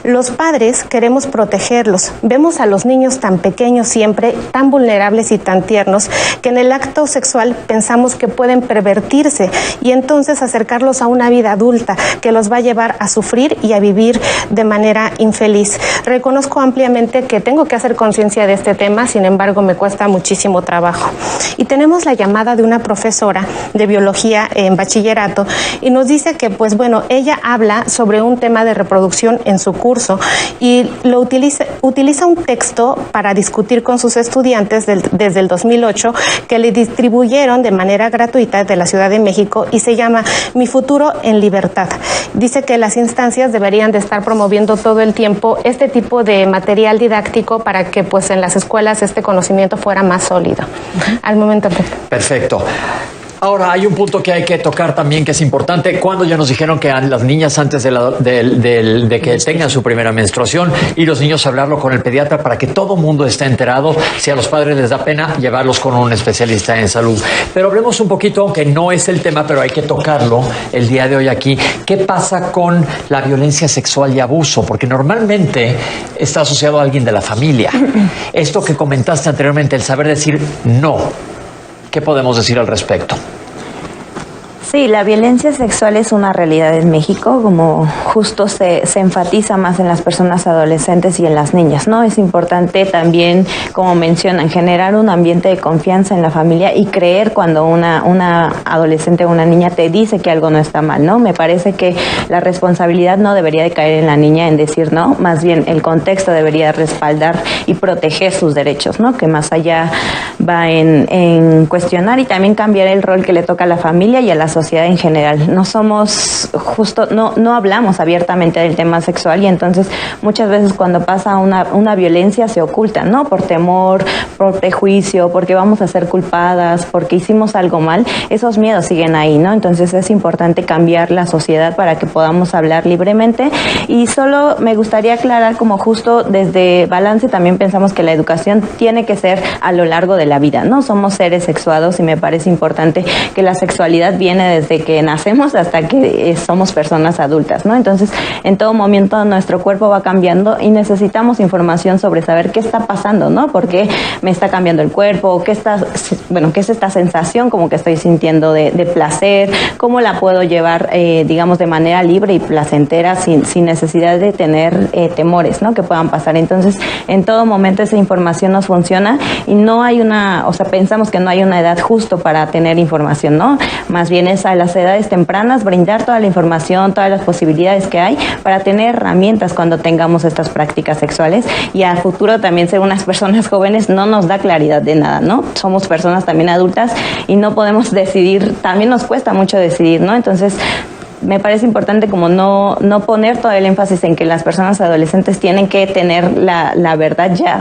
los padres queremos protegerlos. Vemos a los niños tan pequeños siempre, tan vulnerables y tan tiernos, que en el acto sexual pensamos que pueden pervertirse y entonces acercarlos a una vida adulta que los va a llevar a sufrir y a vivir de manera infeliz. Reconozco ampliamente que tengo que hacer conciencia de este tema, sin embargo me cuesta muchísimo trabajo. Y tenemos la llamada de una profesora de biología en bachillerato y nos dice que pues bueno, ella habla sobre un tema de reproducción en su curso y lo utiliza un texto para discutir con sus estudiantes desde el 2008 que le distribuyeron de manera gratuita de la Ciudad de México y se llama Mi futuro en libertad. Dice que las instancias deberían de estar promoviendo todo el tiempo este tipo de material didáctico para que pues en las escuelas este conocimiento fuera más sólido. Al momento. Perfecto. Ahora, hay un punto que hay que tocar también que es importante. Cuando ya nos dijeron que las niñas antes de que tengan su primera menstruación y los niños hablarlo con el pediatra para que todo mundo esté enterado. Si a los padres les da pena, llevarlos con un especialista en salud. Pero hablemos un poquito, aunque no es el tema, pero hay que tocarlo el día de hoy aquí. ¿Qué pasa con la violencia sexual y abuso? Porque normalmente está asociado a alguien de la familia. Esto que comentaste anteriormente, el saber decir no. ¿Qué podemos decir al respecto? Sí, la violencia sexual es una realidad en México, como justo se enfatiza más en las personas adolescentes y en las niñas, ¿no? Es importante también, como mencionan, generar un ambiente de confianza en la familia y creer cuando una adolescente o una niña te dice que algo no está mal, ¿no? Me parece que la responsabilidad no debería de caer en la niña en decir no, más bien el contexto debería respaldar y proteger sus derechos, ¿no? Que más allá va en cuestionar y también cambiar el rol que le toca a la familia y a la sociedad en general. No somos justo, no hablamos abiertamente del tema sexual y entonces muchas veces cuando pasa una violencia se oculta, ¿no? Por temor, por prejuicio, porque vamos a ser culpadas, porque hicimos algo mal, esos miedos siguen ahí, ¿no? Entonces es importante cambiar la sociedad para que podamos hablar libremente y solo me gustaría aclarar como justo desde Balance también pensamos que la educación tiene que ser a lo largo de la vida, ¿no? Somos seres sexuados y me parece importante que la sexualidad viene desde que nacemos hasta que somos personas adultas, ¿no? Entonces, en todo momento nuestro cuerpo va cambiando y necesitamos información sobre saber qué está pasando, ¿no? ¿Por qué me está cambiando el cuerpo? ¿Qué es esta sensación como que estoy sintiendo de placer? ¿Cómo la puedo llevar, digamos, de manera libre y placentera sin necesidad de tener temores, ¿no? Que puedan pasar. Entonces, en todo momento esa información nos funciona y no hay pensamos que no hay una edad justo para tener información, ¿no? Más bien es a las edades tempranas brindar toda la información, todas las posibilidades que hay para tener herramientas cuando tengamos estas prácticas sexuales y a futuro también ser unas personas jóvenes no nos da claridad de nada, ¿no? Somos personas también adultas y no podemos decidir, también nos cuesta mucho decidir, ¿no? Entonces, me parece importante como no poner todo el énfasis en que las personas adolescentes tienen que tener la verdad ya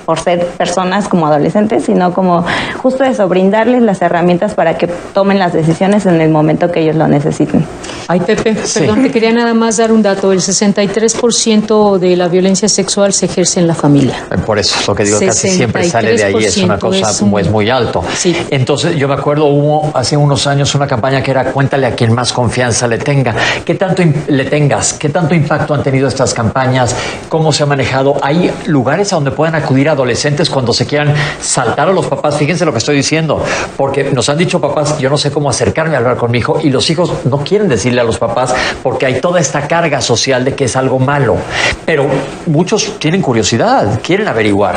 por ser personas como adolescentes, sino como justo eso, brindarles las herramientas para que tomen las decisiones en el momento que ellos lo necesiten. Ay, Pepe, perdón, te quería nada más dar un dato. El 63% de la violencia sexual se ejerce en la familia. Por eso es lo que digo, casi siempre sale de ahí, es una cosa es muy alto. Sí. Entonces, yo me acuerdo, hubo hace unos años una campaña que era cuéntale a quien más confianza le tenga. ¿Qué tanto qué tanto impacto han tenido estas campañas? ¿Cómo se ha manejado? ¿Hay lugares a donde puedan acudir adolescentes cuando se quieran saltar a los papás? Fíjense lo que estoy diciendo, porque nos han dicho papás, yo no sé cómo acercarme a hablar con mi hijo, y los hijos no quieren decirle a los papás porque hay toda esta carga social de que es algo malo, pero muchos tienen curiosidad, quieren averiguar.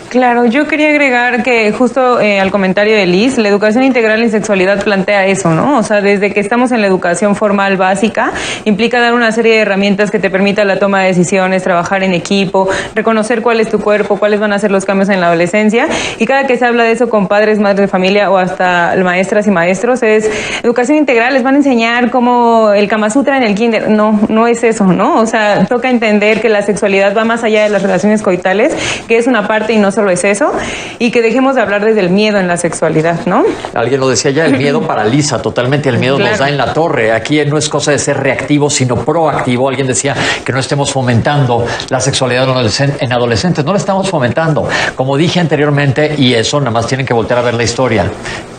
Claro, yo quería agregar que justo al comentario de Liz, la educación integral en sexualidad plantea eso, ¿no? O sea, desde que estamos en la educación formal básica, implica dar una serie de herramientas que te permita la toma de decisiones, trabajar en equipo, reconocer cuál es tu cuerpo, cuáles van a ser los cambios en la adolescencia, y cada que se habla de eso con padres, madres de familia o hasta maestras y maestros, es educación integral, les van a enseñar cómo el Kama Sutra en el kinder. No es eso, ¿no? O sea, toca entender que la sexualidad va más allá de las relaciones coitales, que es una parte y no solo es eso, y que dejemos de hablar desde el miedo en la sexualidad, ¿no? Alguien lo decía ya, el miedo paraliza totalmente, el miedo nos da en la torre. Aquí no es cosa de ser reactivo, sino proactivo. Alguien decía que no estemos fomentando la sexualidad en adolescentes, no la estamos fomentando. Como dije anteriormente, y eso nada más tienen que voltear a ver la historia,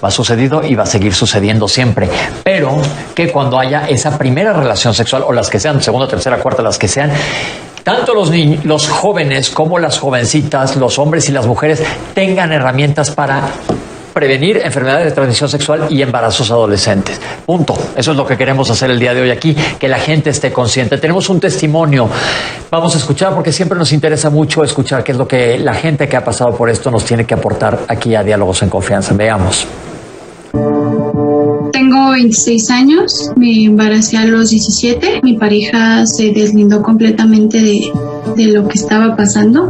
va sucedido y va a seguir sucediendo siempre, pero que cuando haya esa primera relación sexual, o las que sean, segunda, tercera, cuarta, las que sean, tanto los jóvenes como las jovencitas, los hombres y las mujeres tengan herramientas para prevenir enfermedades de transmisión sexual y embarazos adolescentes. Punto. Eso es lo que queremos hacer el día de hoy aquí, que la gente esté consciente. Tenemos un testimonio. Vamos a escuchar porque siempre nos interesa mucho escuchar qué es lo que la gente que ha pasado por esto nos tiene que aportar aquí a Diálogos en Confianza. Veamos. Tengo 26 años, me embaracé a los 17, mi pareja se deslindó completamente de lo que estaba pasando.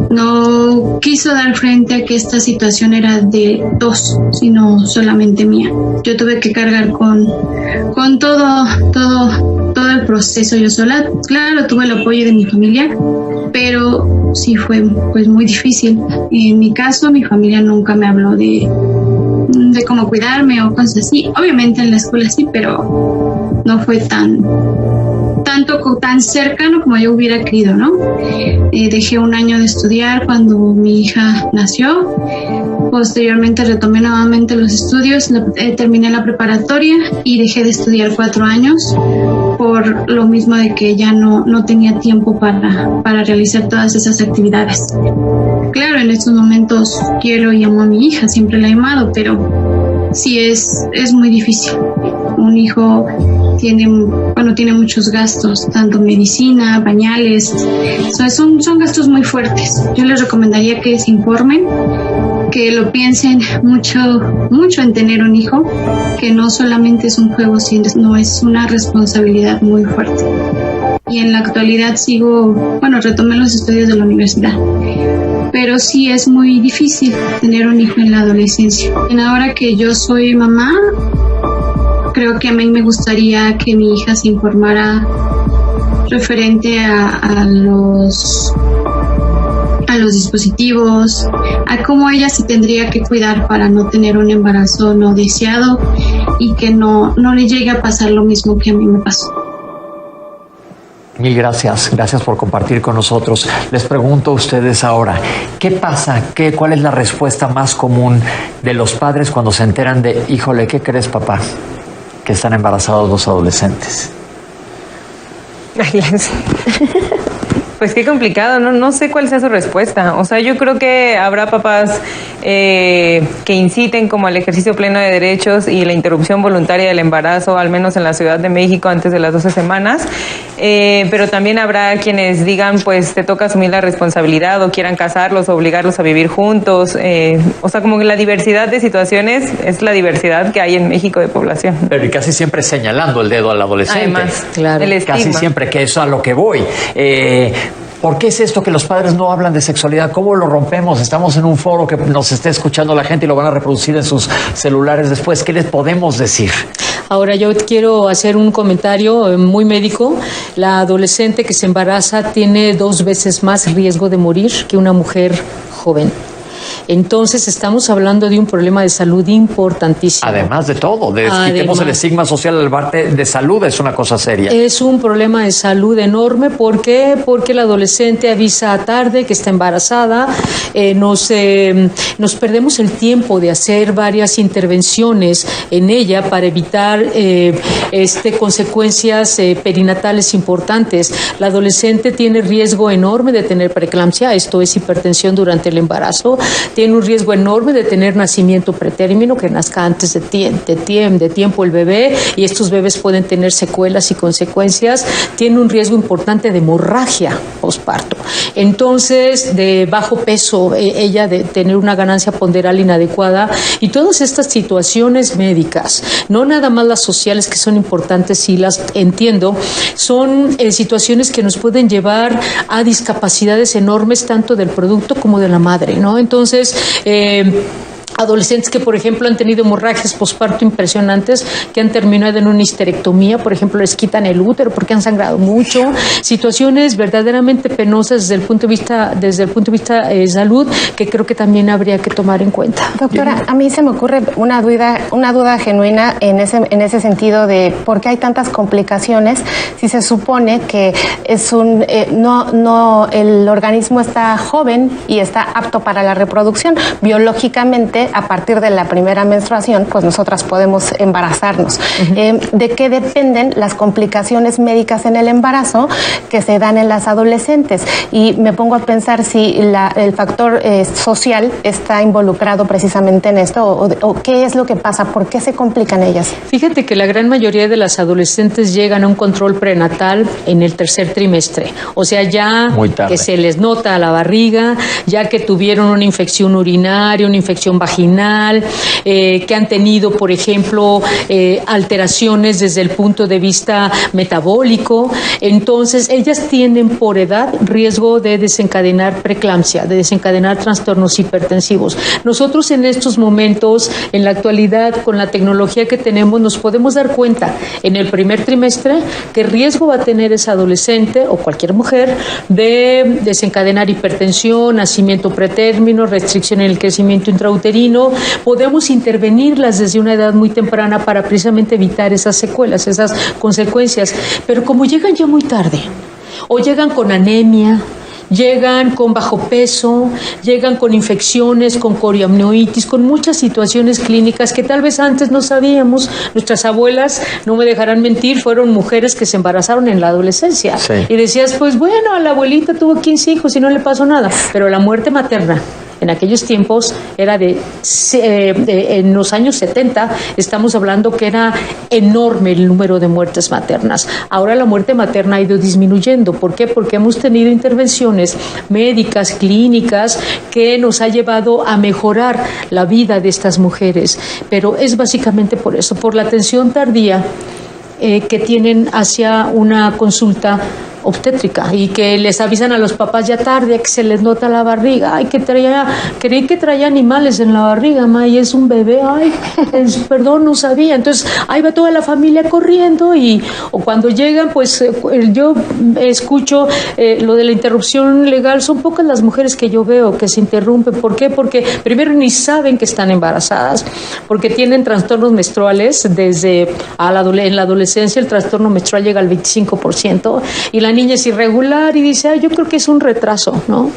No quiso dar frente a que esta situación era de dos, sino solamente mía. Yo tuve que cargar con todo el proceso yo sola. Claro, tuve el apoyo de mi familia, pero sí fue pues muy difícil. En mi caso, mi familia nunca me habló de cómo cuidarme o cosas así. Obviamente en la escuela sí, pero no fue tan cercano como yo hubiera querido, ¿no? Dejé un año de estudiar cuando mi hija nació. Posteriormente retomé nuevamente los estudios, terminé la preparatoria y dejé de estudiar 4 años por lo mismo de que ya no tenía tiempo para realizar todas esas actividades. Claro, en estos momentos quiero y amo a mi hija, siempre la he amado, pero sí es muy difícil. un hijo tiene muchos gastos, tanto medicina, pañales, son gastos muy fuertes. Yo les recomendaría que se informen, que lo piensen mucho en tener un hijo, que no solamente es un juego, sino es una responsabilidad muy fuerte. Y en la actualidad retomé los estudios de la universidad, pero sí es muy difícil tener un hijo en la adolescencia. Y ahora que yo soy mamá, creo que a mí me gustaría que mi hija se informara referente a los dispositivos, a cómo ella se tendría que cuidar para no tener un embarazo no deseado y que no le llegue a pasar lo mismo que a mí me pasó. Mil gracias. Gracias por compartir con nosotros. Les pregunto a ustedes ahora, ¿qué pasa? ¿Cuál es la respuesta más común de los padres cuando se enteran de, híjole, ¿qué crees, papá? Que están embarazados dos adolescentes. Pues qué complicado, no sé cuál sea su respuesta. O sea, yo creo que habrá papás que inciten como al ejercicio pleno de derechos y la interrupción voluntaria del embarazo, al menos en la Ciudad de México, antes de las 12 semanas. Pero también habrá quienes digan, pues te toca asumir la responsabilidad, o quieran casarlos o obligarlos a vivir juntos. O sea, como que la diversidad de situaciones es la diversidad que hay en México de población. Pero y casi siempre señalando el dedo al adolescente. Además, claro. El estigma. Casi siempre, que eso es a lo que voy. ¿Por qué es esto que los padres no hablan de sexualidad? ¿Cómo lo rompemos? Estamos en un foro que nos está escuchando la gente y lo van a reproducir en sus celulares después. ¿Qué les podemos decir? Ahora yo quiero hacer un comentario muy médico. La adolescente que se embaraza tiene 2 veces más riesgo de morir que una mujer joven. Entonces estamos hablando de un problema de salud importantísimo. Además de todo, quitemos el estigma social al parte de salud, es una cosa seria. Es un problema de salud enorme. ¿Por qué? Porque la adolescente avisa tarde que está embarazada. Nos perdemos el tiempo de hacer varias intervenciones en ella para evitar consecuencias perinatales importantes. La adolescente tiene riesgo enorme de tener preeclampsia, esto es hipertensión durante el embarazo. Tiene un riesgo enorme de tener nacimiento pretérmino, que nazca antes de tiempo el bebé, y estos bebés pueden tener secuelas y consecuencias. Tiene un riesgo importante de hemorragia posparto. Entonces, de bajo peso, ella de tener una ganancia ponderal inadecuada, y todas estas situaciones médicas, no nada más las sociales, que son importantes, sí las entiendo, son situaciones que nos pueden llevar a discapacidades enormes, tanto del producto como de la madre, ¿no? Entonces, adolescentes que, por ejemplo, han tenido hemorragias posparto impresionantes, que han terminado en una histerectomía, por ejemplo, les quitan el útero porque han sangrado mucho. Situaciones verdaderamente penosas desde el punto de vista de salud, que creo que también habría que tomar en cuenta. Doctora, a mí se me ocurre una duda genuina en ese sentido de por qué hay tantas complicaciones si se supone que es el organismo está joven y está apto para la reproducción. Biológicamente, a partir de la primera menstruación, pues nosotras podemos embarazarnos. ¿De qué dependen las complicaciones médicas en el embarazo que se dan en las adolescentes? Y me pongo a pensar si el factor social está involucrado precisamente en esto, o qué es lo que pasa, por qué se complican ellas. Fíjate que la gran mayoría de las adolescentes llegan a un control prenatal en el 3er trimestre. O sea, ya que se les nota la barriga, ya que tuvieron una infección urinaria, una infección vaginal, que han tenido, por ejemplo, alteraciones desde el punto de vista metabólico. Entonces, ellas tienen por edad riesgo de desencadenar preeclampsia, de desencadenar trastornos hipertensivos. Nosotros en estos momentos, en la actualidad, con la tecnología que tenemos, nos podemos dar cuenta en el primer trimestre qué riesgo va a tener esa adolescente o cualquier mujer de desencadenar hipertensión, nacimiento pretérmino, restricción en el crecimiento intrauterino. Podemos intervenirlas desde una edad muy temprana para precisamente evitar esas secuelas, esas consecuencias. Pero como llegan ya muy tarde, o llegan con anemia, llegan con bajo peso, llegan con infecciones, con coriamnoitis, con muchas situaciones clínicas que tal vez antes no sabíamos. Nuestras abuelas, no me dejarán mentir, fueron mujeres que se embarazaron en la adolescencia. Sí. Y decías, pues bueno, la abuelita tuvo 15 hijos y no le pasó nada. Pero la muerte materna En aquellos tiempos era en los años 70 estamos hablando que era enorme el número de muertes maternas. Ahora la muerte materna ha ido disminuyendo. ¿Por qué? Porque hemos tenido intervenciones médicas, clínicas, que nos ha llevado a mejorar la vida de estas mujeres. Pero es básicamente por eso, por la atención tardía que tienen hacia una consulta obstétrica y que les avisan a los papás ya tarde que se les nota la barriga, ay, creí que traía animales en la barriga, ma, y es un bebé, ay, perdón, no sabía. Entonces ahí va toda la familia corriendo o cuando llegan, pues yo escucho lo de la interrupción legal. Son pocas las mujeres que yo veo que se interrumpen. ¿Por qué? Porque primero ni saben que están embarazadas, porque tienen trastornos menstruales en la adolescencia el trastorno menstrual llega al 25% y la niña es irregular y dice, yo creo que es un retraso, ¿no?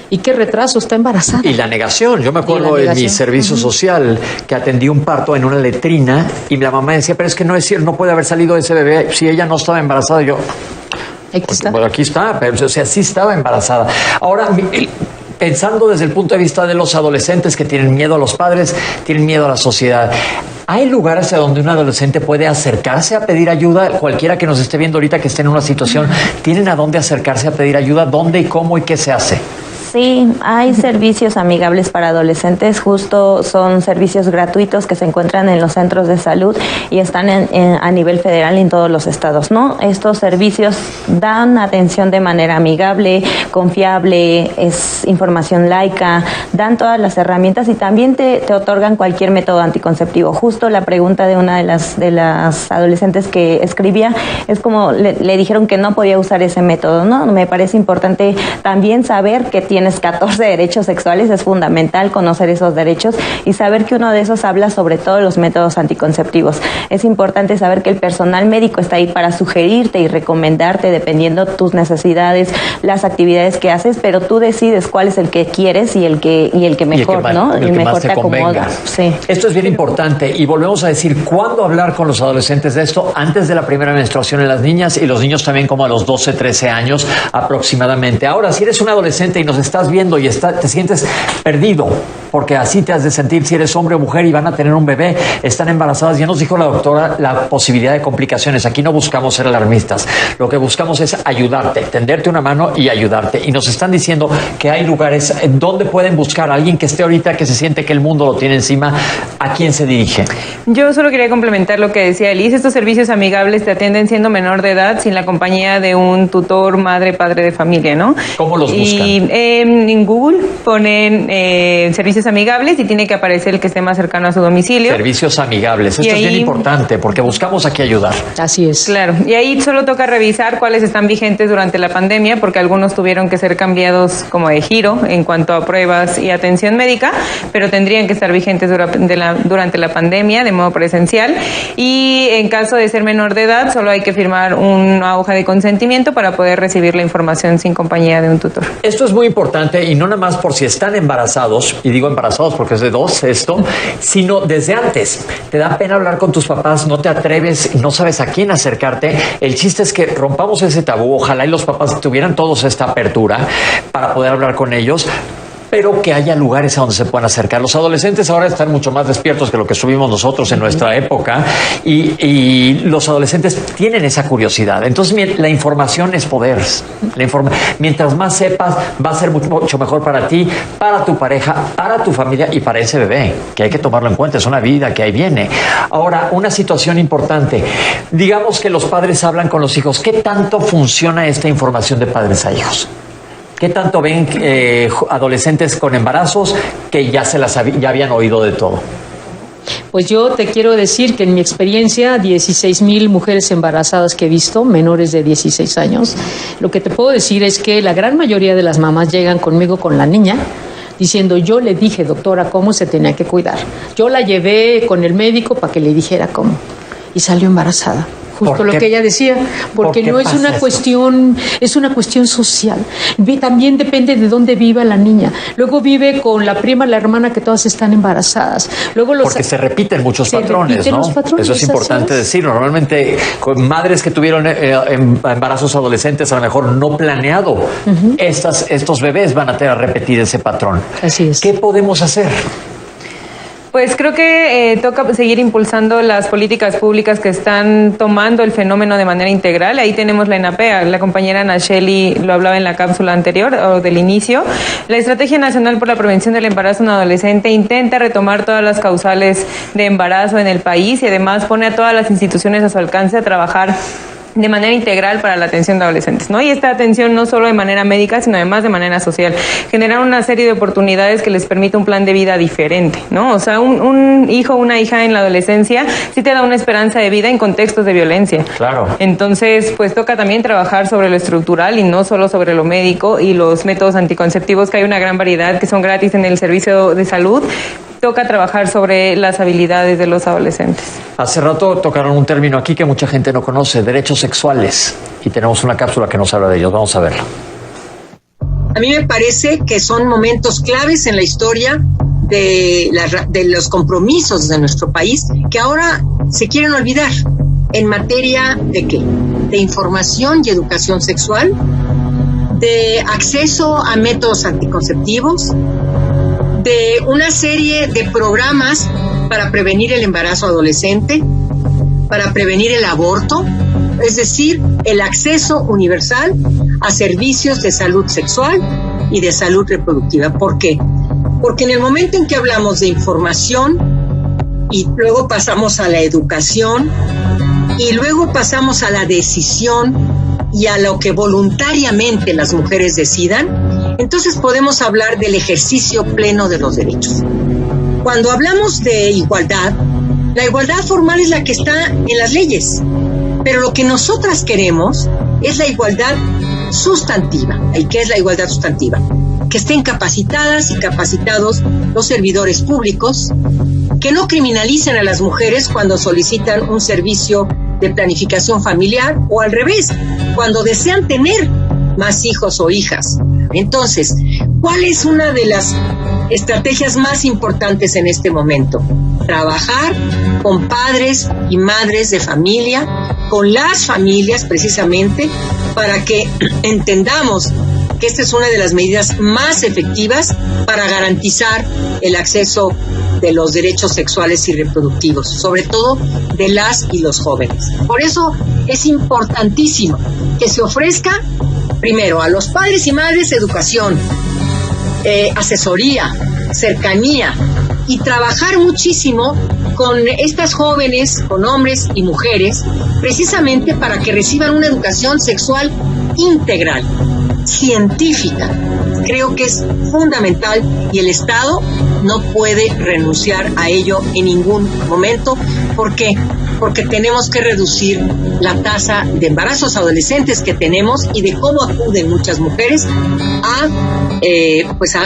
¿Y qué retraso? Está embarazada. Y la negación. Yo me acuerdo en mi servicio social que atendí un parto en una letrina y la mamá decía, pero es que no es cierto, no puede haber salido ese bebé si ella no estaba embarazada. Yo, aquí está, pero o sea, sí estaba embarazada. Ahora, pensando desde el punto de vista de los adolescentes que tienen miedo a los padres, tienen miedo a la sociedad, ¿hay lugares a donde un adolescente puede acercarse a pedir ayuda? Cualquiera que nos esté viendo ahorita que esté en una situación, ¿tienen a dónde acercarse a pedir ayuda? ¿Dónde y cómo y qué se hace? Sí, hay servicios amigables para adolescentes, justo son servicios gratuitos que se encuentran en los centros de salud y están a nivel federal en todos los estados, ¿no? Estos servicios dan atención de manera amigable, confiable, es información laica, dan todas las herramientas y también te otorgan cualquier método anticonceptivo. Justo la pregunta de una de las adolescentes que escribía es como le dijeron que no podía usar ese método, ¿no? Me parece importante también saber que tienes 14 derechos sexuales, es fundamental conocer esos derechos y saber que uno de esos habla sobre todos los métodos anticonceptivos. Es importante saber que el personal médico está ahí para sugerirte y recomendarte dependiendo tus necesidades, las actividades que haces, pero tú decides cuál es el que quieres y el que mejor, ¿no? El que mejor te acomoda. Sí. Esto es bien importante y volvemos a decir, ¿cuándo hablar con los adolescentes de esto? Antes de la primera menstruación en las niñas y los niños también como a los 12, 13 años aproximadamente. Ahora, si eres un adolescente y nos estás viendo y te sientes perdido, porque así te has de sentir si eres hombre o mujer y van a tener un bebé, están embarazadas, ya nos dijo la doctora la posibilidad de complicaciones. Aquí no buscamos ser alarmistas, lo que buscamos es ayudarte, tenderte una mano y ayudarte. Y nos están diciendo que hay lugares donde pueden buscar a alguien que esté ahorita, que se siente que el mundo lo tiene encima. ¿A quién se dirige? Yo solo quería complementar lo que decía Elis. Estos servicios amigables te atienden siendo menor de edad, sin la compañía de un tutor, madre, padre de familia, ¿no? ¿Cómo los buscan? En Google ponen servicios amigables y tiene que aparecer el que esté más cercano a su domicilio. Servicios amigables. Esto es bien importante porque buscamos aquí ayudar. Así es. Claro. Y ahí solo toca revisar cuáles están vigentes durante la pandemia, porque algunos tuvieron que ser cambiados como de giro en cuanto a pruebas y atención médica, pero tendrían que estar vigentes durante la pandemia de modo presencial. Y en caso de ser menor de edad, solo hay que firmar una hoja de consentimiento para poder recibir la información sin compañía de un tutor. Esto es muy importante y no nada más por si están embarazados, y digo embarazados porque es de dos esto, sino desde antes. Te da pena hablar con tus papás, no te atreves, no sabes a quién acercarte. El chiste es que rompamos ese tabú. Ojalá y los papás tuvieran todos esta apertura para poder hablar con ellos, pero que haya lugares a donde se puedan acercar. Los adolescentes ahora están mucho más despiertos que lo que estuvimos nosotros en nuestra época y los adolescentes tienen esa curiosidad. Entonces la información es poder. Mientras más sepas, va a ser mucho mejor para ti, para tu pareja, para tu familia y para ese bebé, que hay que tomarlo en cuenta. Es una vida que ahí viene. Ahora, una situación importante. Digamos que los padres hablan con los hijos. ¿Qué tanto funciona esta información de padres a hijos? ¿Qué tanto ven adolescentes con embarazos que ya habían oído de todo? Pues yo te quiero decir que en mi experiencia, 16,000 mujeres embarazadas que he visto, menores de 16 años, lo que te puedo decir es que la gran mayoría de las mamás llegan conmigo con la niña diciendo, yo le dije, doctora, cómo se tenía que cuidar. Yo la llevé con el médico para que le dijera cómo. Y salió embarazada. Justo lo que ella decía, porque no es una cuestión, es una cuestión social. También depende de dónde viva la niña. Luego vive con la prima, la hermana, que todas están embarazadas. Luego porque se repiten muchos patrones, ¿no? Eso es importante decirlo. Normalmente, con madres que tuvieron embarazos adolescentes, a lo mejor no planeado, estos bebés van a repetir ese patrón. Así es. ¿Qué podemos hacer? Pues creo que toca seguir impulsando las políticas públicas que están tomando el fenómeno de manera integral. Ahí tenemos la ENAPE, la compañera Nacheli lo hablaba en la cápsula anterior o del inicio. La Estrategia Nacional por la Prevención del Embarazo en Adolescente intenta retomar todas las causales de embarazo en el país y además pone a todas las instituciones a su alcance a trabajar de manera integral para la atención de adolescentes, ¿no? Y esta atención no solo de manera médica, sino además de manera social. Generar una serie de oportunidades que les permita un plan de vida diferente, ¿no? O sea, un hijo o una hija en la adolescencia sí te da una esperanza de vida en contextos de violencia. Claro. Entonces, pues toca también trabajar sobre lo estructural y no solo sobre lo médico y los métodos anticonceptivos, que hay una gran variedad que son gratis en el servicio de salud. Toca trabajar sobre las habilidades de los adolescentes. Hace rato tocaron un término aquí que mucha gente no conoce, derechos sexuales, y tenemos una cápsula que nos habla de ellos. Vamos a verla. A mí me parece que son momentos claves en la historia de los compromisos de nuestro país que ahora se quieren olvidar. ¿En materia de qué? De información y educación sexual, de acceso a métodos anticonceptivos, de una serie de programas para prevenir el embarazo adolescente, para prevenir el aborto, es decir, el acceso universal a servicios de salud sexual y de salud reproductiva. ¿Por qué? Porque en el momento en que hablamos de información y luego pasamos a la educación y luego pasamos a la decisión y a lo que voluntariamente las mujeres decidan, entonces podemos hablar del ejercicio pleno de los derechos. Cuando hablamos de igualdad, la igualdad formal es la que está en las leyes, pero lo que nosotras queremos es la igualdad sustantiva. ¿Y qué es la igualdad sustantiva? Que estén capacitadas y capacitados los servidores públicos, que no criminalicen a las mujeres cuando solicitan un servicio de planificación familiar o al revés, cuando desean tener más hijos o hijas. Entonces, ¿cuál es una de las estrategias más importantes en este momento? Trabajar con padres y madres de familia, con las familias precisamente, para que entendamos que esta es una de las medidas más efectivas para garantizar el acceso de los derechos sexuales y reproductivos, sobre todo de las y los jóvenes. Por eso es importantísimo que se ofrezca primero a los padres y madres educación, asesoría, cercanía y trabajar muchísimo con estas jóvenes, con hombres y mujeres, precisamente para que reciban una educación sexual integral, científica. Creo que es fundamental y el Estado no puede renunciar a ello en ningún momento. ¿Por qué? Porque tenemos que reducir la tasa de embarazos adolescentes que tenemos y de cómo acuden muchas mujeres a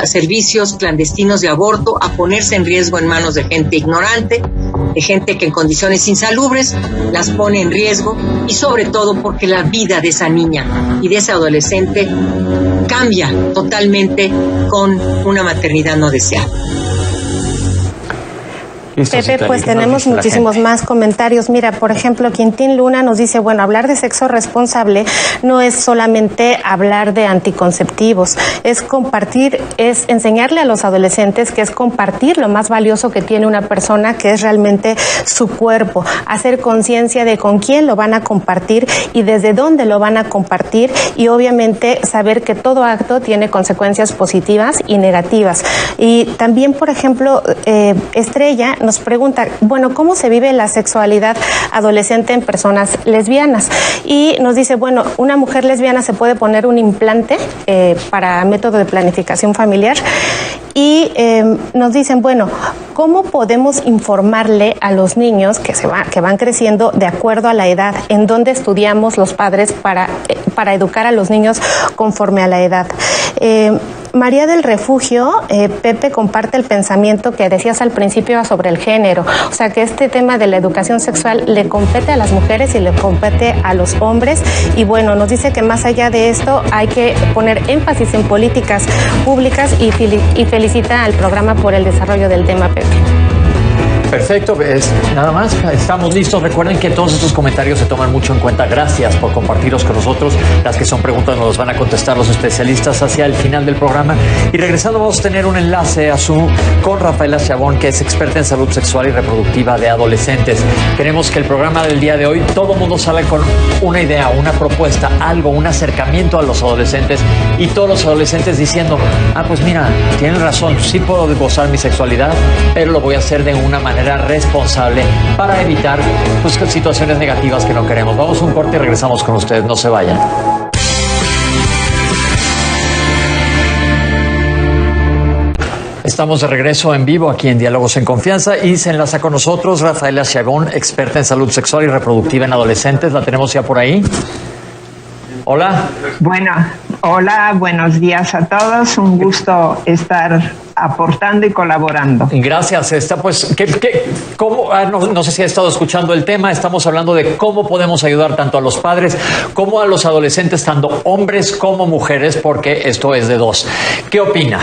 servicios clandestinos de aborto, a ponerse en riesgo en manos de gente ignorante, de gente que en condiciones insalubres las pone en riesgo, y sobre todo porque la vida de esa niña y de ese adolescente cambia totalmente con una maternidad no deseada. Pepe, pues tenemos muchísimos más comentarios. Mira, por ejemplo, Quintín Luna nos dice, bueno, hablar de sexo responsable no es solamente hablar de anticonceptivos, es compartir, es enseñarle a los adolescentes que es compartir lo más valioso que tiene una persona, que es realmente su cuerpo, hacer conciencia de con quién lo van a compartir y desde dónde lo van a compartir, y obviamente saber que todo acto tiene consecuencias positivas y negativas. Y también, por ejemplo, Estrella nos pregunta, bueno, ¿cómo se vive la sexualidad adolescente en personas lesbianas? Y nos dice, bueno, una mujer lesbiana se puede poner un implante para método de planificación familiar. Y nos dicen, bueno, ¿cómo podemos informarle a los niños que van creciendo de acuerdo a la edad? ¿En dónde estudiamos los padres para educar a los niños conforme a la edad? María del Refugio, Pepe comparte el pensamiento que decías al principio sobre el género, o sea que este tema de la educación sexual le compete a las mujeres y le compete a los hombres, y bueno, nos dice que más allá de esto hay que poner énfasis en políticas públicas y felicita al programa por el desarrollo del tema, Pepe. Perfecto, nada más, estamos listos. Recuerden que todos estos comentarios se toman mucho en cuenta. Gracias por compartirlos con nosotros. Las que son preguntas nos las van a contestar los especialistas hacia el final del programa. Y regresando vamos a tener un enlace a Zoom con Rafaela Chabón, que es experta en salud sexual y reproductiva de adolescentes. Queremos que el programa del día de hoy, todo el mundo salga con una idea, una propuesta, algo, un acercamiento a los adolescentes, y todos los adolescentes diciendo, pues mira, tienen razón, sí puedo gozar mi sexualidad, pero lo voy a hacer de una manera responsable para evitar situaciones negativas que no queremos. Vamos a un corte y regresamos con ustedes. No se vayan. Estamos de regreso en vivo aquí en Diálogos en Confianza y se enlaza con nosotros Rafaela Chabón, experta en salud sexual y reproductiva en adolescentes. ¿La tenemos ya por ahí? Hola. Bueno, hola, buenos días a todos. Un gusto estar aportando y colaborando. Gracias. ¿Cómo? No sé si ha estado escuchando el tema. Estamos hablando de cómo podemos ayudar tanto a los padres como a los adolescentes, tanto hombres como mujeres, porque esto es de dos. ¿Qué opina?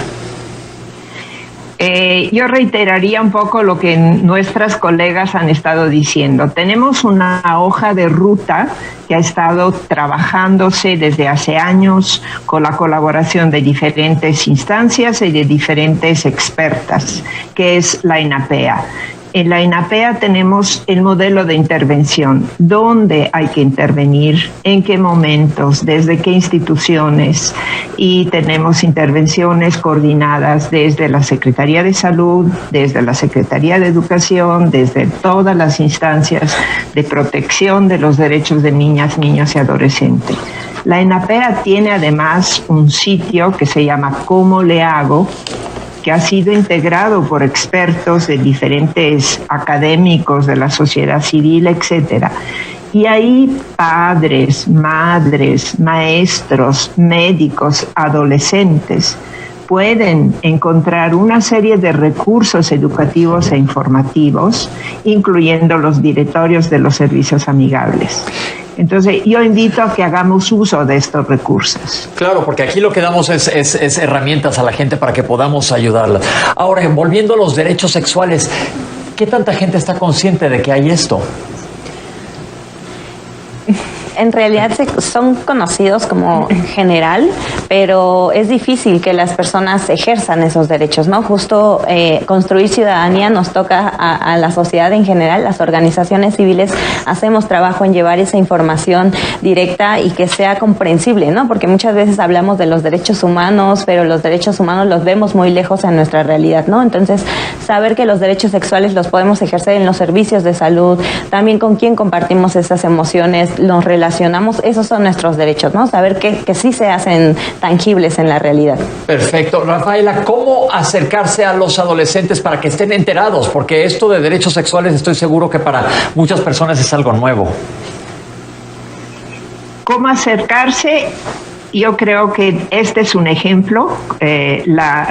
Yo reiteraría un poco lo que nuestras colegas han estado diciendo. Tenemos una hoja de ruta que ha estado trabajándose desde hace años con la colaboración de diferentes instancias y de diferentes expertas, que es la INAPEA. En la INAPEA tenemos el modelo de intervención, dónde hay que intervenir, en qué momentos, desde qué instituciones, y tenemos intervenciones coordinadas desde la Secretaría de Salud, desde la Secretaría de Educación, desde todas las instancias de protección de los derechos de niñas, niños y adolescentes. La INAPEA tiene además un sitio que se llama ¿Cómo le hago?, que ha sido integrado por expertos de diferentes académicos de la sociedad civil, etcétera. Y ahí padres, madres, maestros, médicos, adolescentes pueden encontrar una serie de recursos educativos e informativos, incluyendo los directorios de los servicios amigables. Entonces, yo invito a que hagamos uso de estos recursos. Claro, porque aquí lo que damos es herramientas a la gente para que podamos ayudarla. Ahora, volviendo a los derechos sexuales, ¿qué tanta gente está consciente de que hay esto? En realidad son conocidos como general, pero es difícil que las personas ejerzan esos derechos, ¿no? Justo construir ciudadanía nos toca a la sociedad en general. Las organizaciones civiles hacemos trabajo en llevar esa información directa y que sea comprensible, ¿no? Porque muchas veces hablamos de los derechos humanos, pero los derechos humanos los vemos muy lejos en nuestra realidad, ¿no? Entonces, saber que los derechos sexuales los podemos ejercer en los servicios de salud, también con quién compartimos esas emociones, nos relacionamos, esos son nuestros derechos, ¿no? Saber que sí se hacen tangibles en la realidad. Perfecto. Rafaela, ¿cómo acercarse a los adolescentes para que estén enterados? Porque esto de derechos sexuales estoy seguro que para muchas personas es algo nuevo. ¿Cómo acercarse? Yo creo que este es un ejemplo.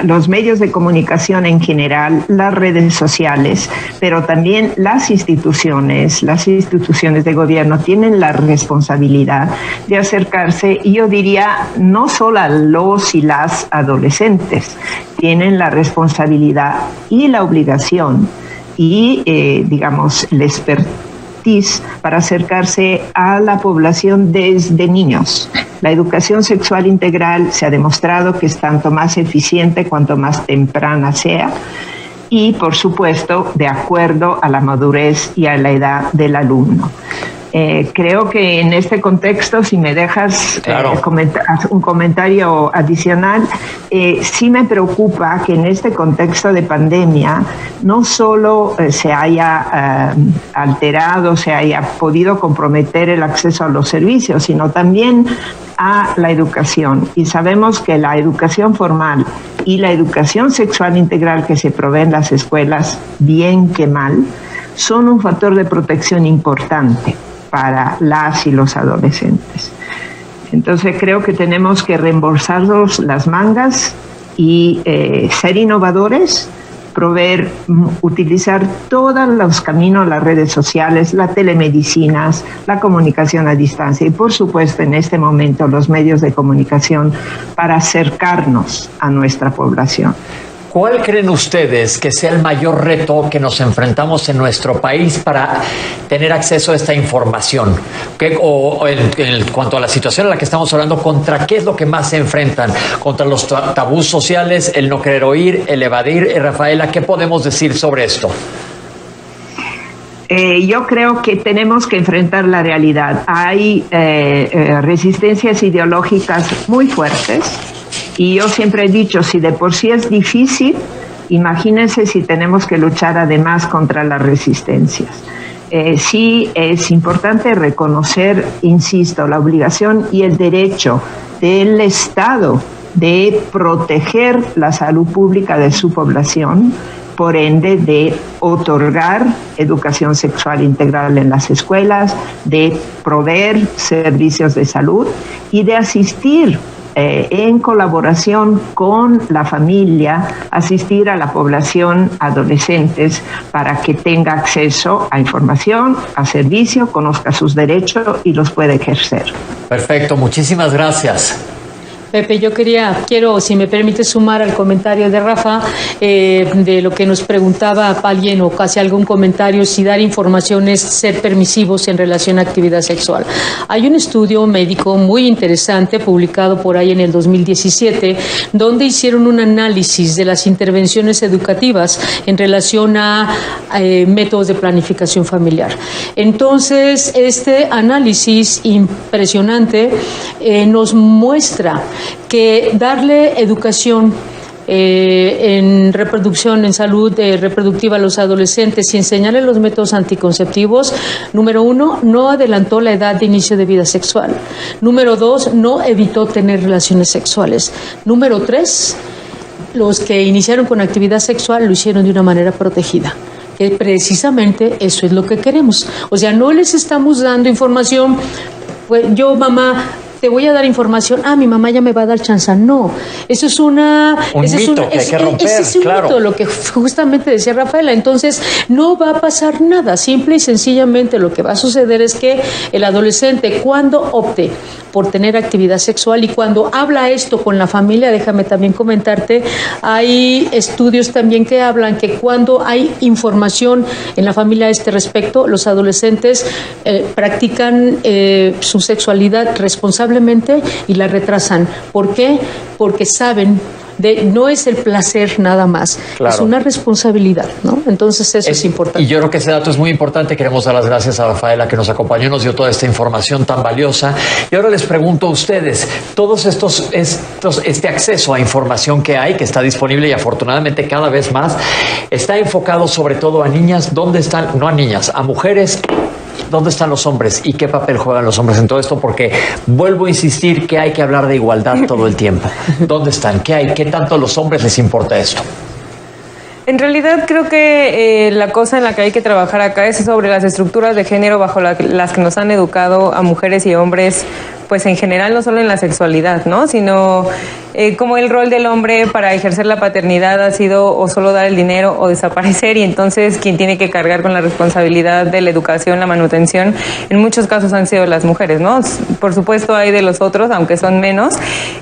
Los medios de comunicación en general, las redes sociales, pero también las instituciones de gobierno tienen la responsabilidad de acercarse, y yo diría, no solo a los y las adolescentes, tienen la responsabilidad y la obligación y, el expertise para acercarse a la población desde niños. La educación sexual integral se ha demostrado que es tanto más eficiente cuanto más temprana sea, y por supuesto de acuerdo a la madurez y a la edad del alumno. Creo que en este contexto, si me dejas un comentario adicional, sí me preocupa que en este contexto de pandemia no solo se haya alterado, se haya podido comprometer el acceso a los servicios, sino también a la educación. Y sabemos que la educación formal y la educación sexual integral que se provee en las escuelas, bien que mal, son un factor de protección importante para las y los adolescentes. Entonces creo que tenemos que reembolsarnos las mangas y ser innovadores, utilizar todos los caminos, las redes sociales, las telemedicinas, la comunicación a distancia y, por supuesto, en este momento los medios de comunicación para acercarnos a nuestra población. ¿Cuál creen ustedes que sea el mayor reto que nos enfrentamos en nuestro país para tener acceso a esta información? O en cuanto a la situación en la que estamos hablando, ¿contra qué es lo que más se enfrentan? ¿Contra los tabús sociales, el no querer oír, el evadir? Rafaela, ¿qué podemos decir sobre esto? Yo creo que tenemos que enfrentar la realidad. Hay resistencias ideológicas muy fuertes. Y yo siempre he dicho, si de por sí es difícil, imagínense si tenemos que luchar además contra las resistencias. Sí es importante reconocer, insisto, la obligación y el derecho del Estado de proteger la salud pública de su población, por ende de otorgar educación sexual integral en las escuelas, de proveer servicios de salud y de asistir en colaboración con la familia, asistir a la población adolescentes para que tenga acceso a información, a servicio, conozca sus derechos y los pueda ejercer. Perfecto, muchísimas gracias. Pepe, quiero, si me permite, sumar al comentario de Rafa, de lo que nos preguntaba alguien o casi algún comentario, si dar información es ser permisivos en relación a actividad sexual. Hay un estudio médico muy interesante publicado por ahí en el 2017, donde hicieron un análisis de las intervenciones educativas en relación a métodos de planificación familiar. Entonces, este análisis impresionante nos muestra que darle educación en reproducción, en salud reproductiva a los adolescentes y enseñarles los métodos anticonceptivos, número 1, no adelantó la edad de inicio de vida sexual. Número 2, no evitó tener relaciones sexuales. Número 3, los que iniciaron con actividad sexual lo hicieron de una manera protegida. Que precisamente eso es lo que queremos. O sea, no les estamos dando información, pues yo, mamá, te voy a dar información, mi mamá ya me va a dar chance. No, eso es un mito que hay que romper, ese es un mito, lo que justamente decía Rafaela. Entonces, no va a pasar nada. Simple y sencillamente lo que va a suceder es que el adolescente, cuando opte por tener actividad sexual y cuando habla esto con la familia, déjame también comentarte, hay estudios también que hablan que cuando hay información en la familia a este respecto, los adolescentes practican su sexualidad responsablemente y la retrasan. ¿Por qué? Porque saben no es el placer nada más, claro, es una responsabilidad, ¿no? Entonces eso es importante. Y yo creo que ese dato es muy importante. Queremos dar las gracias a Rafaela que nos acompañó y nos dio toda esta información tan valiosa. Y ahora les pregunto a ustedes, todos este acceso a información que hay, que está disponible y afortunadamente cada vez más, está enfocado sobre todo a niñas. ¿Dónde están? No a niñas, a mujeres. ¿Dónde están los hombres y qué papel juegan los hombres en todo esto? Porque vuelvo a insistir que hay que hablar de igualdad todo el tiempo. ¿Dónde están? ¿Qué hay? ¿Qué tanto a los hombres les importa esto? En realidad creo que la cosa en la que hay que trabajar acá es sobre las estructuras de género bajo las que nos han educado a mujeres y hombres, pues en general, no solo en la sexualidad, ¿no? Sino como el rol del hombre para ejercer la paternidad ha sido o solo dar el dinero o desaparecer, y entonces quien tiene que cargar con la responsabilidad de la educación, la manutención, en muchos casos han sido las mujeres, ¿no? Por supuesto hay de los otros, aunque son menos.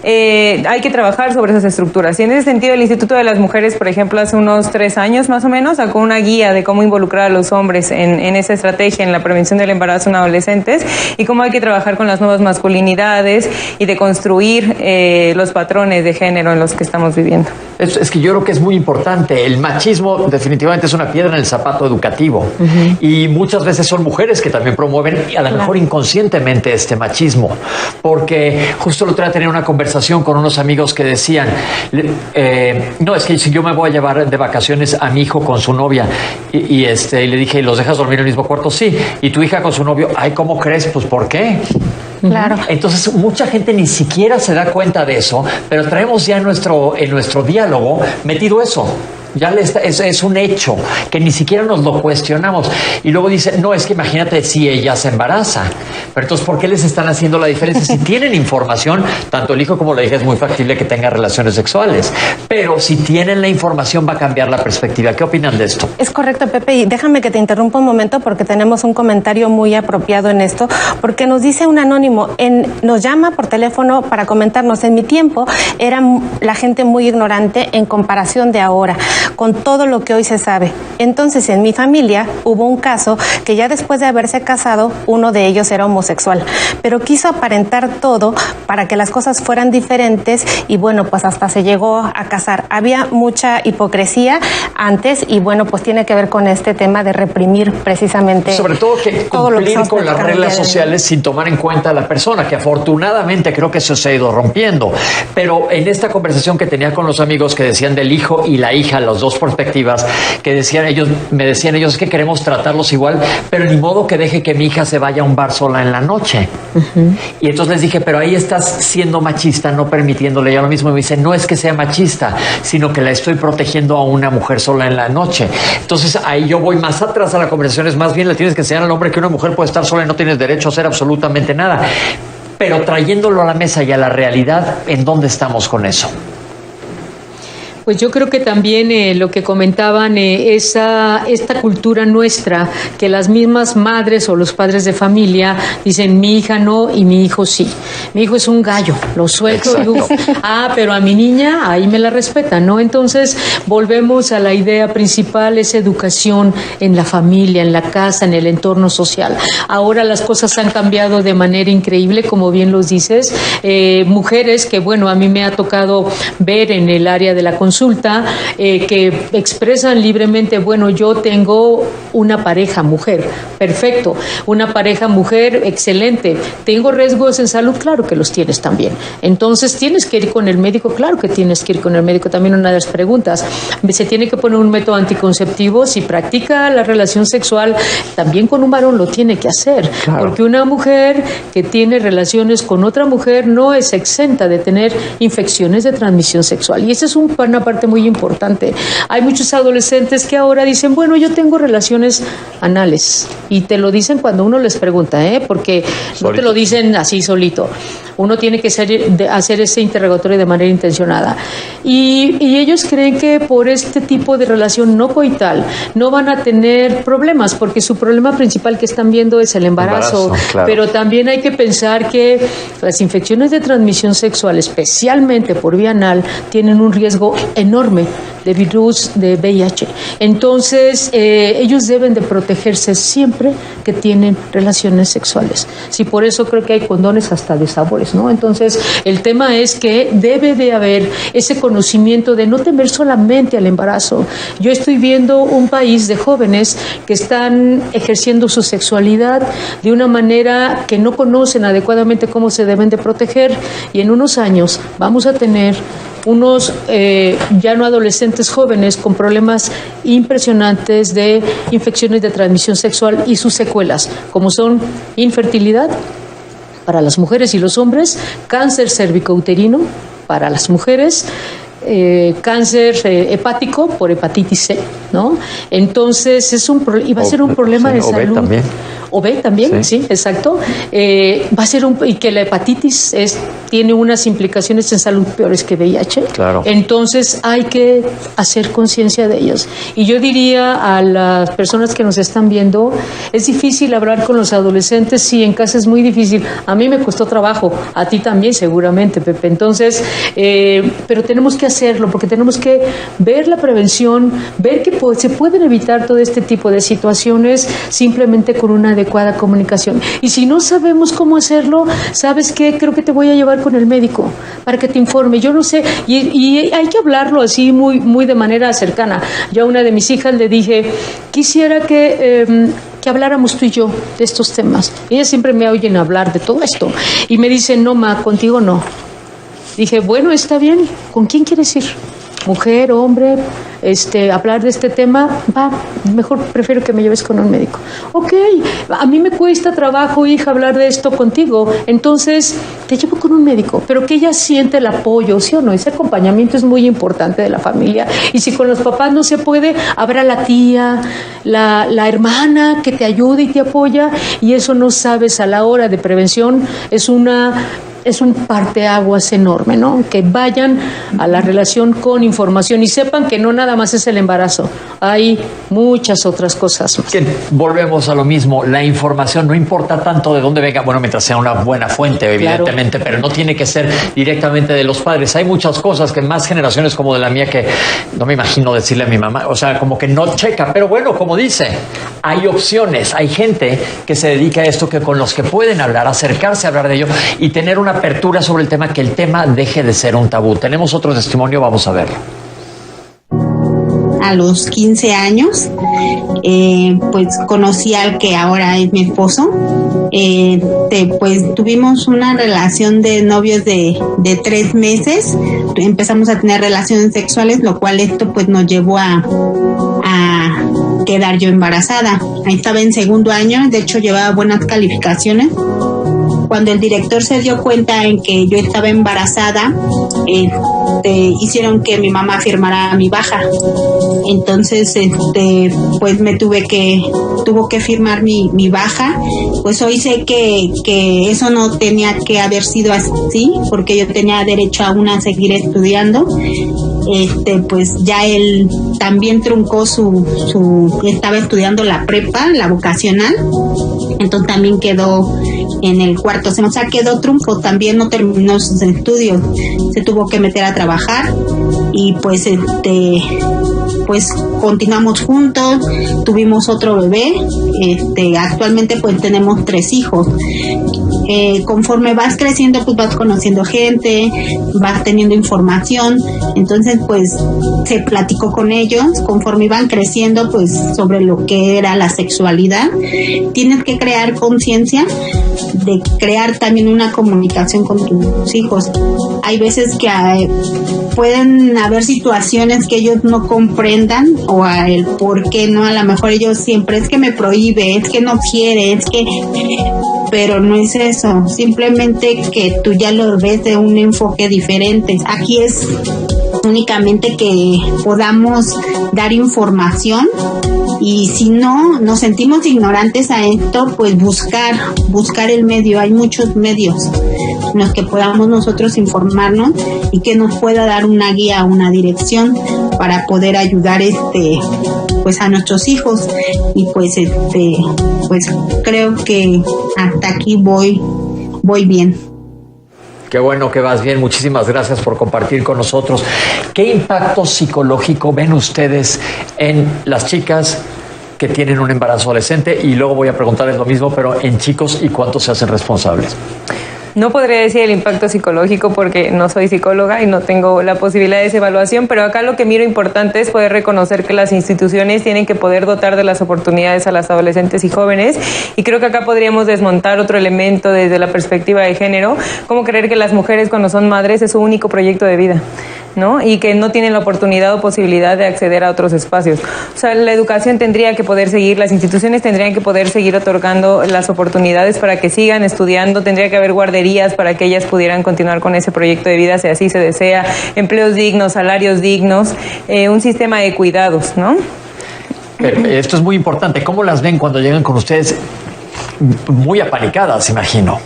Hay que trabajar sobre esas estructuras, y en ese sentido el Instituto de las Mujeres, por ejemplo, hace unos 3 años más o menos sacó una guía de cómo involucrar a los hombres en esa estrategia, en la prevención del embarazo en adolescentes, y cómo hay que trabajar con las nuevas masculinidades y de construir los patrones de género en los que estamos viviendo. Es que yo creo que es muy importante. El machismo definitivamente es una piedra en el zapato educativo, y muchas veces son mujeres que también promueven, a lo mejor inconscientemente, este machismo, porque justo el otro día tenía una conversación con unos amigos que decían, no, es que si yo me voy a llevar de vacaciones a mi hijo con su novia y le dije, ¿los dejas dormir en el mismo cuarto? Sí. ¿Y tu hija con su novio? Ay, ¿cómo crees? Pues ¿por qué? Claro. Entonces mucha gente ni siquiera se da cuenta de eso, pero traemos ya en nuestro diálogo metido eso. es un hecho, que ni siquiera nos lo cuestionamos. Y luego dice, no, es que imagínate si ella se embaraza. Pero entonces, ¿por qué les están haciendo la diferencia? Si tienen información, tanto el hijo como la hija es muy factible que tenga relaciones sexuales. Pero si tienen la información, va a cambiar la perspectiva. ¿Qué opinan de esto? Es correcto, Pepe, y déjame que te interrumpa un momento porque tenemos un comentario muy apropiado en esto, porque nos dice un anónimo, nos llama por teléfono para comentarnos, en mi tiempo era la gente muy ignorante en comparación de ahora, con todo lo que hoy se sabe. Entonces, en mi familia hubo un caso que ya después de haberse casado, uno de ellos era homosexual, pero quiso aparentar todo para que las cosas fueran diferentes y bueno, pues hasta se llegó a casar. Había mucha hipocresía antes y bueno, pues tiene que ver con este tema de reprimir precisamente. Sobre todo que cumplir con las reglas sociales sin tomar en cuenta a la persona, que afortunadamente creo que eso se ha ido rompiendo. Pero en esta conversación que tenía con los amigos que decían del hijo y la hija, las dos perspectivas, que me decían ellos, es que queremos tratarlos igual, pero ni modo que deje que mi hija se vaya a un bar sola en la noche. Y entonces les dije, pero ahí estás siendo machista, no permitiéndole ya lo mismo. Y me dice, no es que sea machista, sino que la estoy protegiendo a una mujer sola en la noche. Entonces ahí yo voy más atrás a la conversación, es más bien le tienes que enseñar al hombre que una mujer puede estar sola y no tienes derecho a hacer absolutamente nada. Pero trayéndolo a la mesa y a la realidad, ¿en dónde estamos con eso? Pues yo creo que también lo que comentaban, esta cultura nuestra, que las mismas madres o los padres de familia dicen, mi hija no y mi hijo sí. Mi hijo es un gallo, lo suelto y pero a mi niña ahí me la respetan, ¿no? Entonces volvemos a la idea principal, es educación en la familia, en la casa, en el entorno social. Ahora las cosas han cambiado de manera increíble, como bien los dices. Mujeres que, bueno, a mí me ha tocado ver en el área de la consulta, que expresan libremente, bueno, yo tengo una pareja mujer, perfecto, una pareja mujer, excelente, tengo riesgos en salud, claro que los tienes también, entonces tienes que ir con el médico, claro que tienes que ir con el médico, también una de las preguntas, se tiene que poner un método anticonceptivo, si practica la relación sexual, también con un varón lo tiene que hacer, claro. Porque una mujer que tiene relaciones con otra mujer no es exenta de tener infecciones de transmisión sexual, y esa es una parte muy importante. Hay muchos adolescentes que ahora dicen, bueno, yo tengo relaciones anales, y te lo dicen cuando uno les pregunta, porque solito. No te lo dicen así solito. Uno tiene que hacer ese interrogatorio de manera intencionada. Y ellos creen que por este tipo de relación no coital no van a tener problemas, porque su problema principal que están viendo es el embarazo. Claro. Pero también hay que pensar que las infecciones de transmisión sexual, especialmente por vía anal, tienen un riesgo enorme de virus de VIH. Entonces, ellos deben de protegerse siempre que tienen relaciones sexuales. Sí, por eso creo que hay condones hasta de sabores, ¿no? Entonces, el tema es que debe de haber ese conocimiento de no temer solamente al embarazo. Yo estoy viendo un país de jóvenes que están ejerciendo su sexualidad de una manera que no conocen adecuadamente cómo se deben de proteger, y en unos años vamos a tener unos ya no adolescentes jóvenes con problemas impresionantes de infecciones de transmisión sexual y sus secuelas, como son infertilidad para las mujeres y los hombres, cáncer cervicouterino para las mujeres, cáncer hepático por hepatitis C, ¿no? Entonces y va a ser un problema de salud. También. O B también, sí, exacto. Va a ser y que la hepatitis tiene unas implicaciones en salud peores que VIH. Claro. Entonces hay que hacer conciencia de ellos. Y yo diría a las personas que nos están viendo, es difícil hablar con los adolescentes, sí, en casa es muy difícil. A mí me costó trabajo, a ti también seguramente, Pepe. Entonces, pero tenemos que hacerlo, porque tenemos que ver la prevención, ver que se pueden evitar todo este tipo de situaciones simplemente con una adecuada comunicación. Y si no sabemos cómo hacerlo, ¿sabes qué? Creo que te voy a llevar con el médico para que te informe. Yo no sé, y hay que hablarlo así muy, muy de manera cercana. Yo a una de mis hijas le dije, quisiera que habláramos tú y yo de estos temas. Ellas siempre me oyen hablar de todo esto. Y me dicen, no, ma, contigo no. Dije, bueno, está bien. ¿Con quién quieres ir? ¿Mujer, hombre? hablar de este tema, mejor prefiero que me lleves con un médico. Ok, a mí me cuesta trabajo, hija, hablar de esto contigo, entonces te llevo con un médico, pero que ella siente el apoyo, ¿sí o no? Ese acompañamiento es muy importante de la familia, y si con los papás no se puede, habrá la tía, la hermana que te ayude y te apoya, y eso no sabes, a la hora de prevención es un parteaguas enorme, ¿no? Que vayan a la relación con información y sepan que no nada más es el embarazo, hay muchas otras cosas más. Que volvemos a lo mismo, la información no importa tanto de dónde venga, bueno, mientras sea una buena fuente, evidentemente, claro, pero no tiene que ser directamente de los padres. Hay muchas cosas que más generaciones como de la mía que no me imagino decirle a mi mamá, o sea, como que no checa, pero bueno, como dice, hay opciones, hay gente que se dedica a esto, que con los que pueden hablar, acercarse a hablar de ello y tener una apertura sobre el tema, que el tema deje de ser un tabú. Tenemos otro testimonio, vamos a verlo. A los 15 años, pues conocí al que ahora es mi esposo. Pues tuvimos una relación de novios de 3 meses. Empezamos a tener relaciones sexuales, lo cual esto pues nos llevó a quedar yo embarazada. Estaba en segundo año, de hecho llevaba buenas calificaciones. Cuando el director se dio cuenta en que yo estaba embarazada, hicieron que mi mamá firmara mi baja. Entonces, pues tuvo que firmar mi baja. Pues hoy sé que eso no tenía que haber sido así, porque yo tenía derecho aún a seguir estudiando. Pues ya él también truncó estaba estudiando la prepa, la vocacional, entonces también quedó en el cuarto semestre, o sea, quedó trunco, también no terminó sus estudios, se tuvo que meter a trabajar y pues pues continuamos juntos, tuvimos otro bebé, actualmente pues tenemos 3 hijos. Conforme vas creciendo, pues vas conociendo gente, vas teniendo información, entonces pues se platicó con ellos, conforme iban creciendo pues sobre lo que era la sexualidad. Tienes que crear conciencia de crear también una comunicación con tus hijos. Hay veces que pueden haber situaciones que ellos no comprendan o el por qué no, a lo mejor ellos siempre es que me prohíbe, es que no quiere, es que, pero no es eso, simplemente que tú ya lo ves de un enfoque diferente. Aquí es únicamente que podamos dar información, y si no nos sentimos ignorantes a esto, pues buscar el medio. Hay muchos medios en los que podamos nosotros informarnos y que nos pueda dar una guía, una dirección para poder ayudar pues a nuestros hijos. Y pues pues creo que hasta aquí voy bien. Qué bueno que vas bien, muchísimas gracias por compartir con nosotros. ¿Qué impacto psicológico ven ustedes en las chicas que tienen un embarazo adolescente? Y luego voy a preguntarles lo mismo, pero en chicos, ¿y cuántos se hacen responsables? No podría decir el impacto psicológico porque no soy psicóloga y no tengo la posibilidad de esa evaluación, pero acá lo que miro importante es poder reconocer que las instituciones tienen que poder dotar de las oportunidades a las adolescentes y jóvenes, y creo que acá podríamos desmontar otro elemento desde la perspectiva de género, como creer que las mujeres cuando son madres es su único proyecto de vida, ¿no? Y que no tienen la oportunidad o posibilidad de acceder a otros espacios. O sea, la educación tendría que poder seguir, las instituciones tendrían que poder seguir otorgando las oportunidades para que sigan estudiando, tendría que haber guarderías para que ellas pudieran continuar con ese proyecto de vida, si así se desea, empleos dignos, salarios dignos, un sistema de cuidados, ¿no? Pero esto es muy importante. ¿Cómo las ven cuando llegan con ustedes? Muy apanicadas, imagino.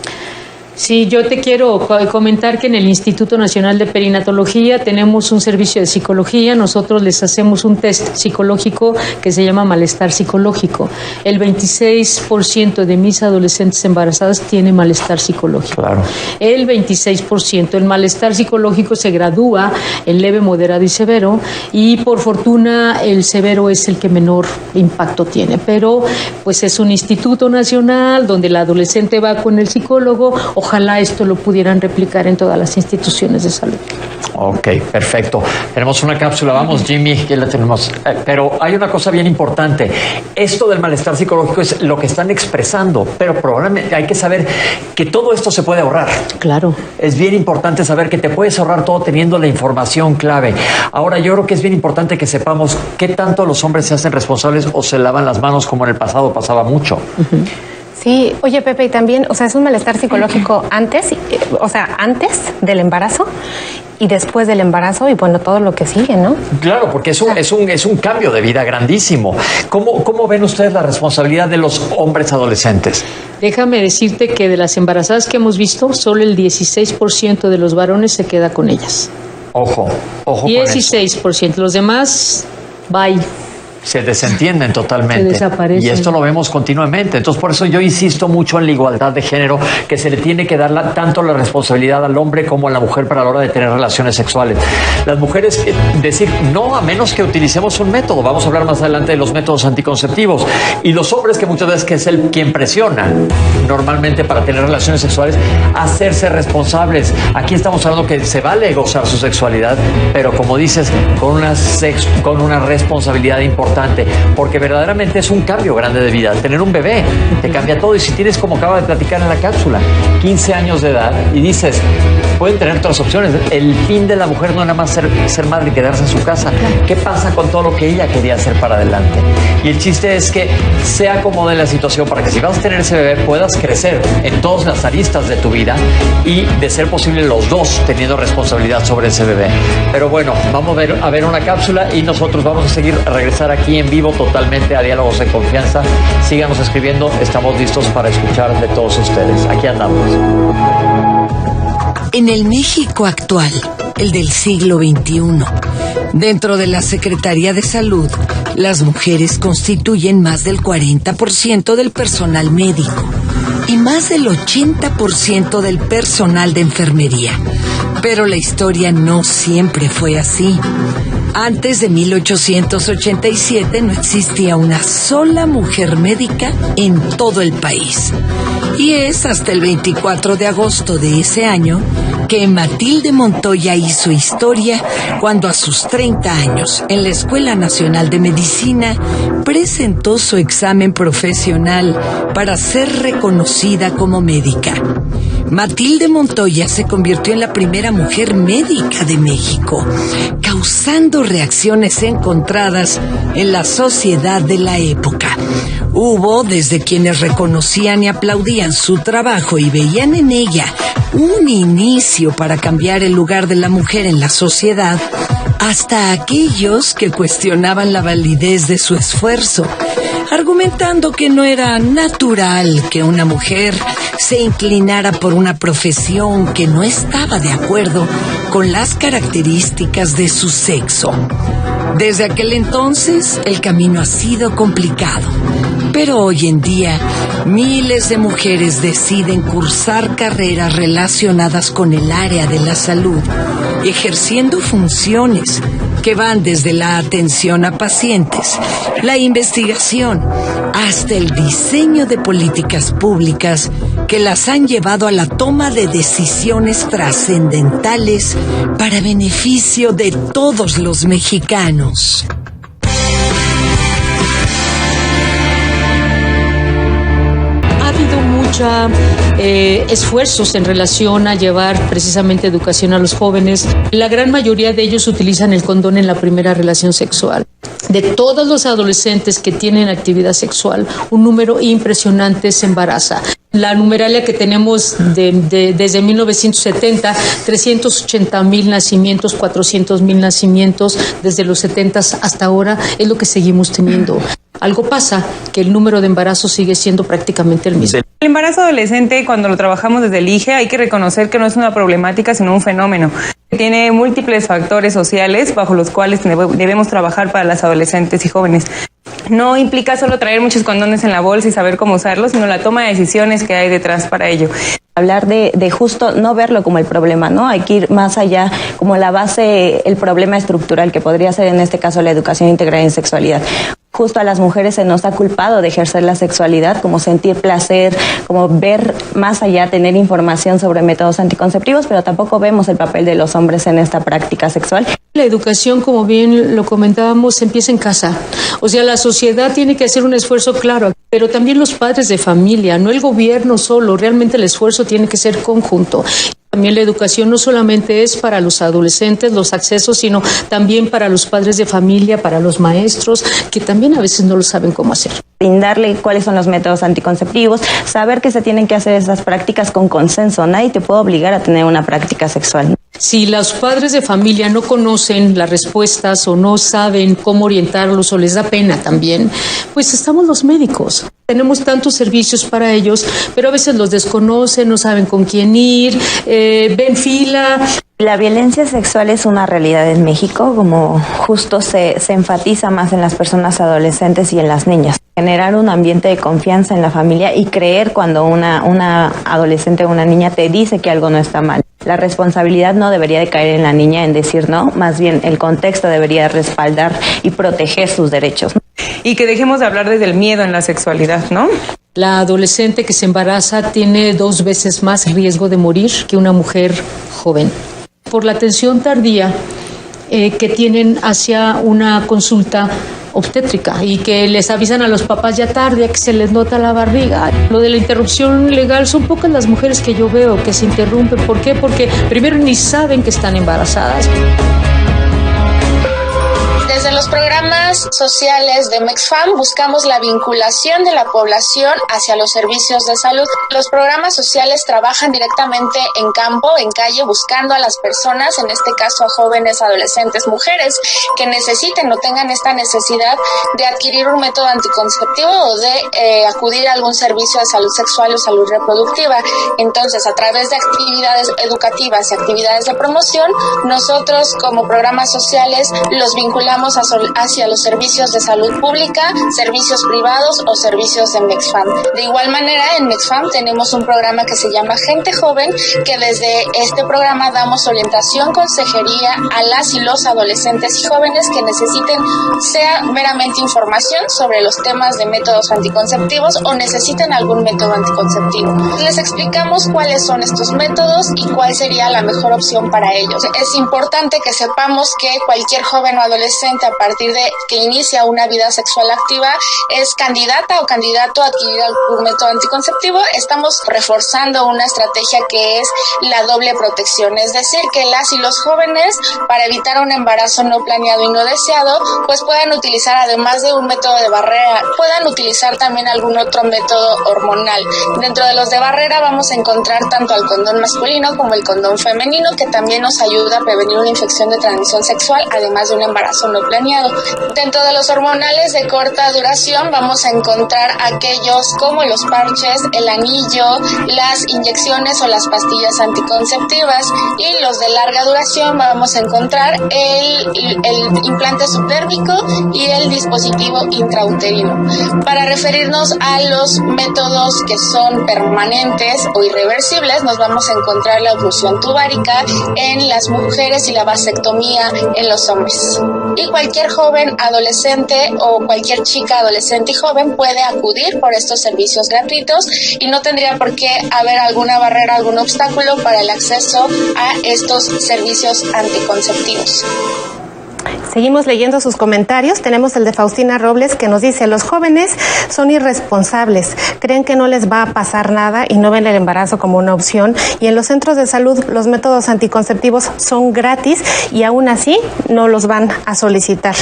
Sí, yo te quiero comentar que en el Instituto Nacional de Perinatología tenemos un servicio de psicología. Nosotros les hacemos un test psicológico que se llama malestar psicológico. El 26% de mis adolescentes embarazadas tiene malestar psicológico. Claro. El 26%. El malestar psicológico se gradúa en leve, moderado y severo, y por fortuna el severo es el que menor impacto tiene. Pero pues es un instituto nacional donde el adolescente va con el psicólogo. ojalá esto lo pudieran replicar en todas las instituciones de salud. Ok, perfecto. Tenemos una cápsula, vamos Jimmy, que la tenemos. Pero hay una cosa bien importante. Esto del malestar psicológico es lo que están expresando, pero probablemente hay que saber que todo esto se puede ahorrar. Claro. Es bien importante saber que te puedes ahorrar todo teniendo la información clave. Ahora, yo creo que es bien importante que sepamos qué tanto los hombres se hacen responsables o se lavan las manos como en el pasado pasaba mucho. Sí, oye Pepe, y también, o sea, es un malestar psicológico antes del embarazo y después del embarazo y bueno, todo lo que sigue, ¿no? Claro, porque es un cambio de vida grandísimo. ¿Cómo ven ustedes la responsabilidad de los hombres adolescentes? Déjame decirte que de las embarazadas que hemos visto, solo el 16% de los varones se queda con ellas. Ojo 16%. Los demás, bye. Se desentienden totalmente. Se desaparecen. Y esto lo vemos continuamente. Entonces, por eso yo insisto mucho en la igualdad de género, que se le tiene que dar tanto la responsabilidad al hombre como a la mujer para la hora de tener relaciones sexuales. Las mujeres, decir no a menos que utilicemos un método. Vamos a hablar más adelante de los métodos anticonceptivos. Y los hombres, que muchas veces que es quien presiona normalmente para tener relaciones sexuales, hacerse responsables. Aquí estamos hablando que se vale gozar su sexualidad, pero como dices, con una responsabilidad importante. Porque verdaderamente es un cambio grande de vida. Tener un bebé te cambia todo. Y si tienes, como acaba de platicar en la cápsula, 15 años de edad y dices, pueden tener otras opciones. El fin de la mujer no es nada más ser madre y quedarse en su casa. ¿Qué pasa con todo lo que ella quería hacer para adelante? Y el chiste es que se acomode la situación para que si vas a tener ese bebé puedas crecer en todas las aristas de tu vida y de ser posible los dos teniendo responsabilidad sobre ese bebé. Pero bueno, vamos a ver una cápsula y nosotros vamos a regresar aquí en vivo totalmente a Diálogos de Confianza. Síganos escribiendo, estamos listos para escuchar de todos ustedes. Aquí andamos. En el México actual, el del siglo XXI, dentro de la Secretaría de Salud, las mujeres constituyen más del 40% del personal médico y más del 80% del personal de enfermería. Pero la historia no siempre fue así. Antes de 1887 no existía una sola mujer médica en todo el país. Y es hasta el 24 de agosto de ese año que Matilde Montoya hizo historia cuando a sus 30 años, en la Escuela Nacional de Medicina, presentó su examen profesional para ser reconocida como médica. Matilde Montoya se convirtió en la primera mujer médica de México, causando reacciones encontradas en la sociedad de la época. Hubo desde quienes reconocían y aplaudían su trabajo y veían en ella un inicio para cambiar el lugar de la mujer en la sociedad, hasta aquellos que cuestionaban la validez de su esfuerzo, argumentando que no era natural que una mujer se inclinara por una profesión que no estaba de acuerdo con las características de su sexo. Desde aquel entonces, el camino ha sido complicado, pero hoy en día, miles de mujeres deciden cursar carreras relacionadas con el área de la salud, ejerciendo funciones que van desde la atención a pacientes, la investigación, hasta el diseño de políticas públicas que las han llevado a la toma de decisiones trascendentales para beneficio de todos los mexicanos. Ha habido mucha esfuerzos en relación a llevar precisamente educación a los jóvenes. La gran mayoría de ellos utilizan el condón en la primera relación sexual. De todos los adolescentes que tienen actividad sexual, un número impresionante se embaraza. La numeralia que tenemos desde 1970, 380,000 nacimientos, 400,000 nacimientos desde los 70 hasta ahora, es lo que seguimos teniendo. Algo pasa, que el número de embarazos sigue siendo prácticamente el mismo. El embarazo adolescente, cuando lo trabajamos desde el IGE, hay que reconocer que no es una problemática, sino un fenómeno. Tiene múltiples factores sociales bajo los cuales debemos trabajar para las adolescentes y jóvenes. No implica solo traer muchos condones en la bolsa y saber cómo usarlos, sino la toma de decisiones que hay detrás para ello. Hablar de justo no verlo como el problema, ¿no? Hay que ir más allá, como la base, el problema estructural que podría ser en este caso la educación integral en sexualidad. Justo a las mujeres se nos ha culpado de ejercer la sexualidad, como sentir placer, como ver más allá, tener información sobre métodos anticonceptivos, pero tampoco vemos el papel de los hombres en esta práctica sexual. La educación, como bien lo comentábamos, empieza en casa. O sea, la sociedad tiene que hacer un esfuerzo claro, pero también los padres de familia, no el gobierno solo. Realmente el esfuerzo tiene que ser conjunto. También la educación no solamente es para los adolescentes, los accesos, sino también para los padres de familia, para los maestros, que también a veces no lo saben cómo hacer. Brindarle cuáles son los métodos anticonceptivos, saber que se tienen que hacer esas prácticas con consenso. Nadie te puede obligar a tener una práctica sexual. Si los padres de familia no conocen las respuestas o no saben cómo orientarlos o les da pena también, pues estamos los médicos. Tenemos tantos servicios para ellos, pero a veces los desconocen, no saben con quién ir, ven fila. La violencia sexual es una realidad en México, como justo se enfatiza más en las personas adolescentes y en las niñas. Generar un ambiente de confianza en la familia y creer cuando una adolescente o una niña te dice que algo no está mal. La responsabilidad no debería de caer en la niña en decir no, más bien el contexto debería respaldar y proteger sus derechos. Y que dejemos de hablar desde el miedo en la sexualidad, ¿no? La adolescente que se embaraza tiene 2 veces más riesgo de morir que una mujer joven. Por la atención tardía que tienen hacia una consulta obstétrica y que les avisan a los papás ya tarde, que se les nota la barriga. Lo de la interrupción legal, son pocas las mujeres que yo veo que se interrumpen. ¿Por qué? Porque primero ni saben que están embarazadas. Desde los programas sociales de MEXFAM buscamos la vinculación de la población hacia los servicios de salud. Los programas sociales trabajan directamente en campo, en calle, buscando a las personas, en este caso a jóvenes, adolescentes, mujeres, que necesiten o tengan esta necesidad de adquirir un método anticonceptivo o de acudir a algún servicio de salud sexual o salud reproductiva. Entonces, a través de actividades educativas y actividades de promoción, nosotros como programas sociales los vinculamos hacia los servicios de salud pública, servicios privados o servicios de MEXFAM. De igual manera, en MEXFAM tenemos un programa que se llama Gente Joven, que desde este programa damos orientación, consejería a las y los adolescentes y jóvenes que necesiten, sea meramente información sobre los temas de métodos anticonceptivos o necesiten algún método anticonceptivo. Les explicamos cuáles son estos métodos y cuál sería la mejor opción para ellos. Es importante que sepamos que cualquier joven o adolescente a partir de que inicia una vida sexual activa es candidata o candidato a adquirir algún método anticonceptivo. Estamos reforzando una estrategia que es la doble protección, es decir, que las y los jóvenes, para evitar un embarazo no planeado y no deseado, pues puedan utilizar, además de un método de barrera, puedan utilizar también algún otro método hormonal. Dentro de los de barrera vamos a encontrar tanto al condón masculino como el condón femenino, que también nos ayuda a prevenir una infección de transmisión sexual, además de un embarazo no planeado. Dentro de los hormonales de corta duración vamos a encontrar aquellos como los parches, el anillo, las inyecciones o las pastillas anticonceptivas, y los de larga duración vamos a encontrar el implante subdérmico y el dispositivo intrauterino. Para referirnos a los métodos que son permanentes o irreversibles, nos vamos a encontrar la oclusión tubárica en las mujeres y la vasectomía en los hombres. Y cualquier joven adolescente o cualquier chica adolescente y joven puede acudir por estos servicios gratuitos y no tendría por qué haber alguna barrera, algún obstáculo para el acceso a estos servicios anticonceptivos. Seguimos leyendo sus comentarios. Tenemos el de Faustina Robles, que nos dice: los jóvenes son irresponsables, creen que no les va a pasar nada y no ven el embarazo como una opción, y en los centros de salud los métodos anticonceptivos son gratis y aún así no los van a solicitar.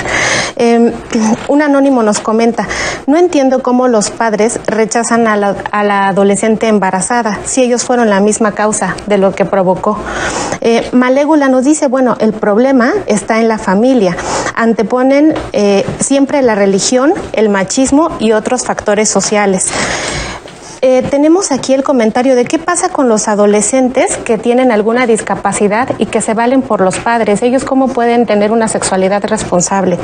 Un anónimo nos comenta: no entiendo cómo los padres rechazan a la adolescente embarazada si ellos fueron la misma causa de lo que provocó. Malégula nos dice: bueno, el problema está en la familia. Anteponen siempre la religión, el machismo y otros factores sociales. tenemos aquí el comentario de qué pasa con los adolescentes que tienen alguna discapacidad y que se valen por los padres. Ellos cómo pueden tener una sexualidad responsable.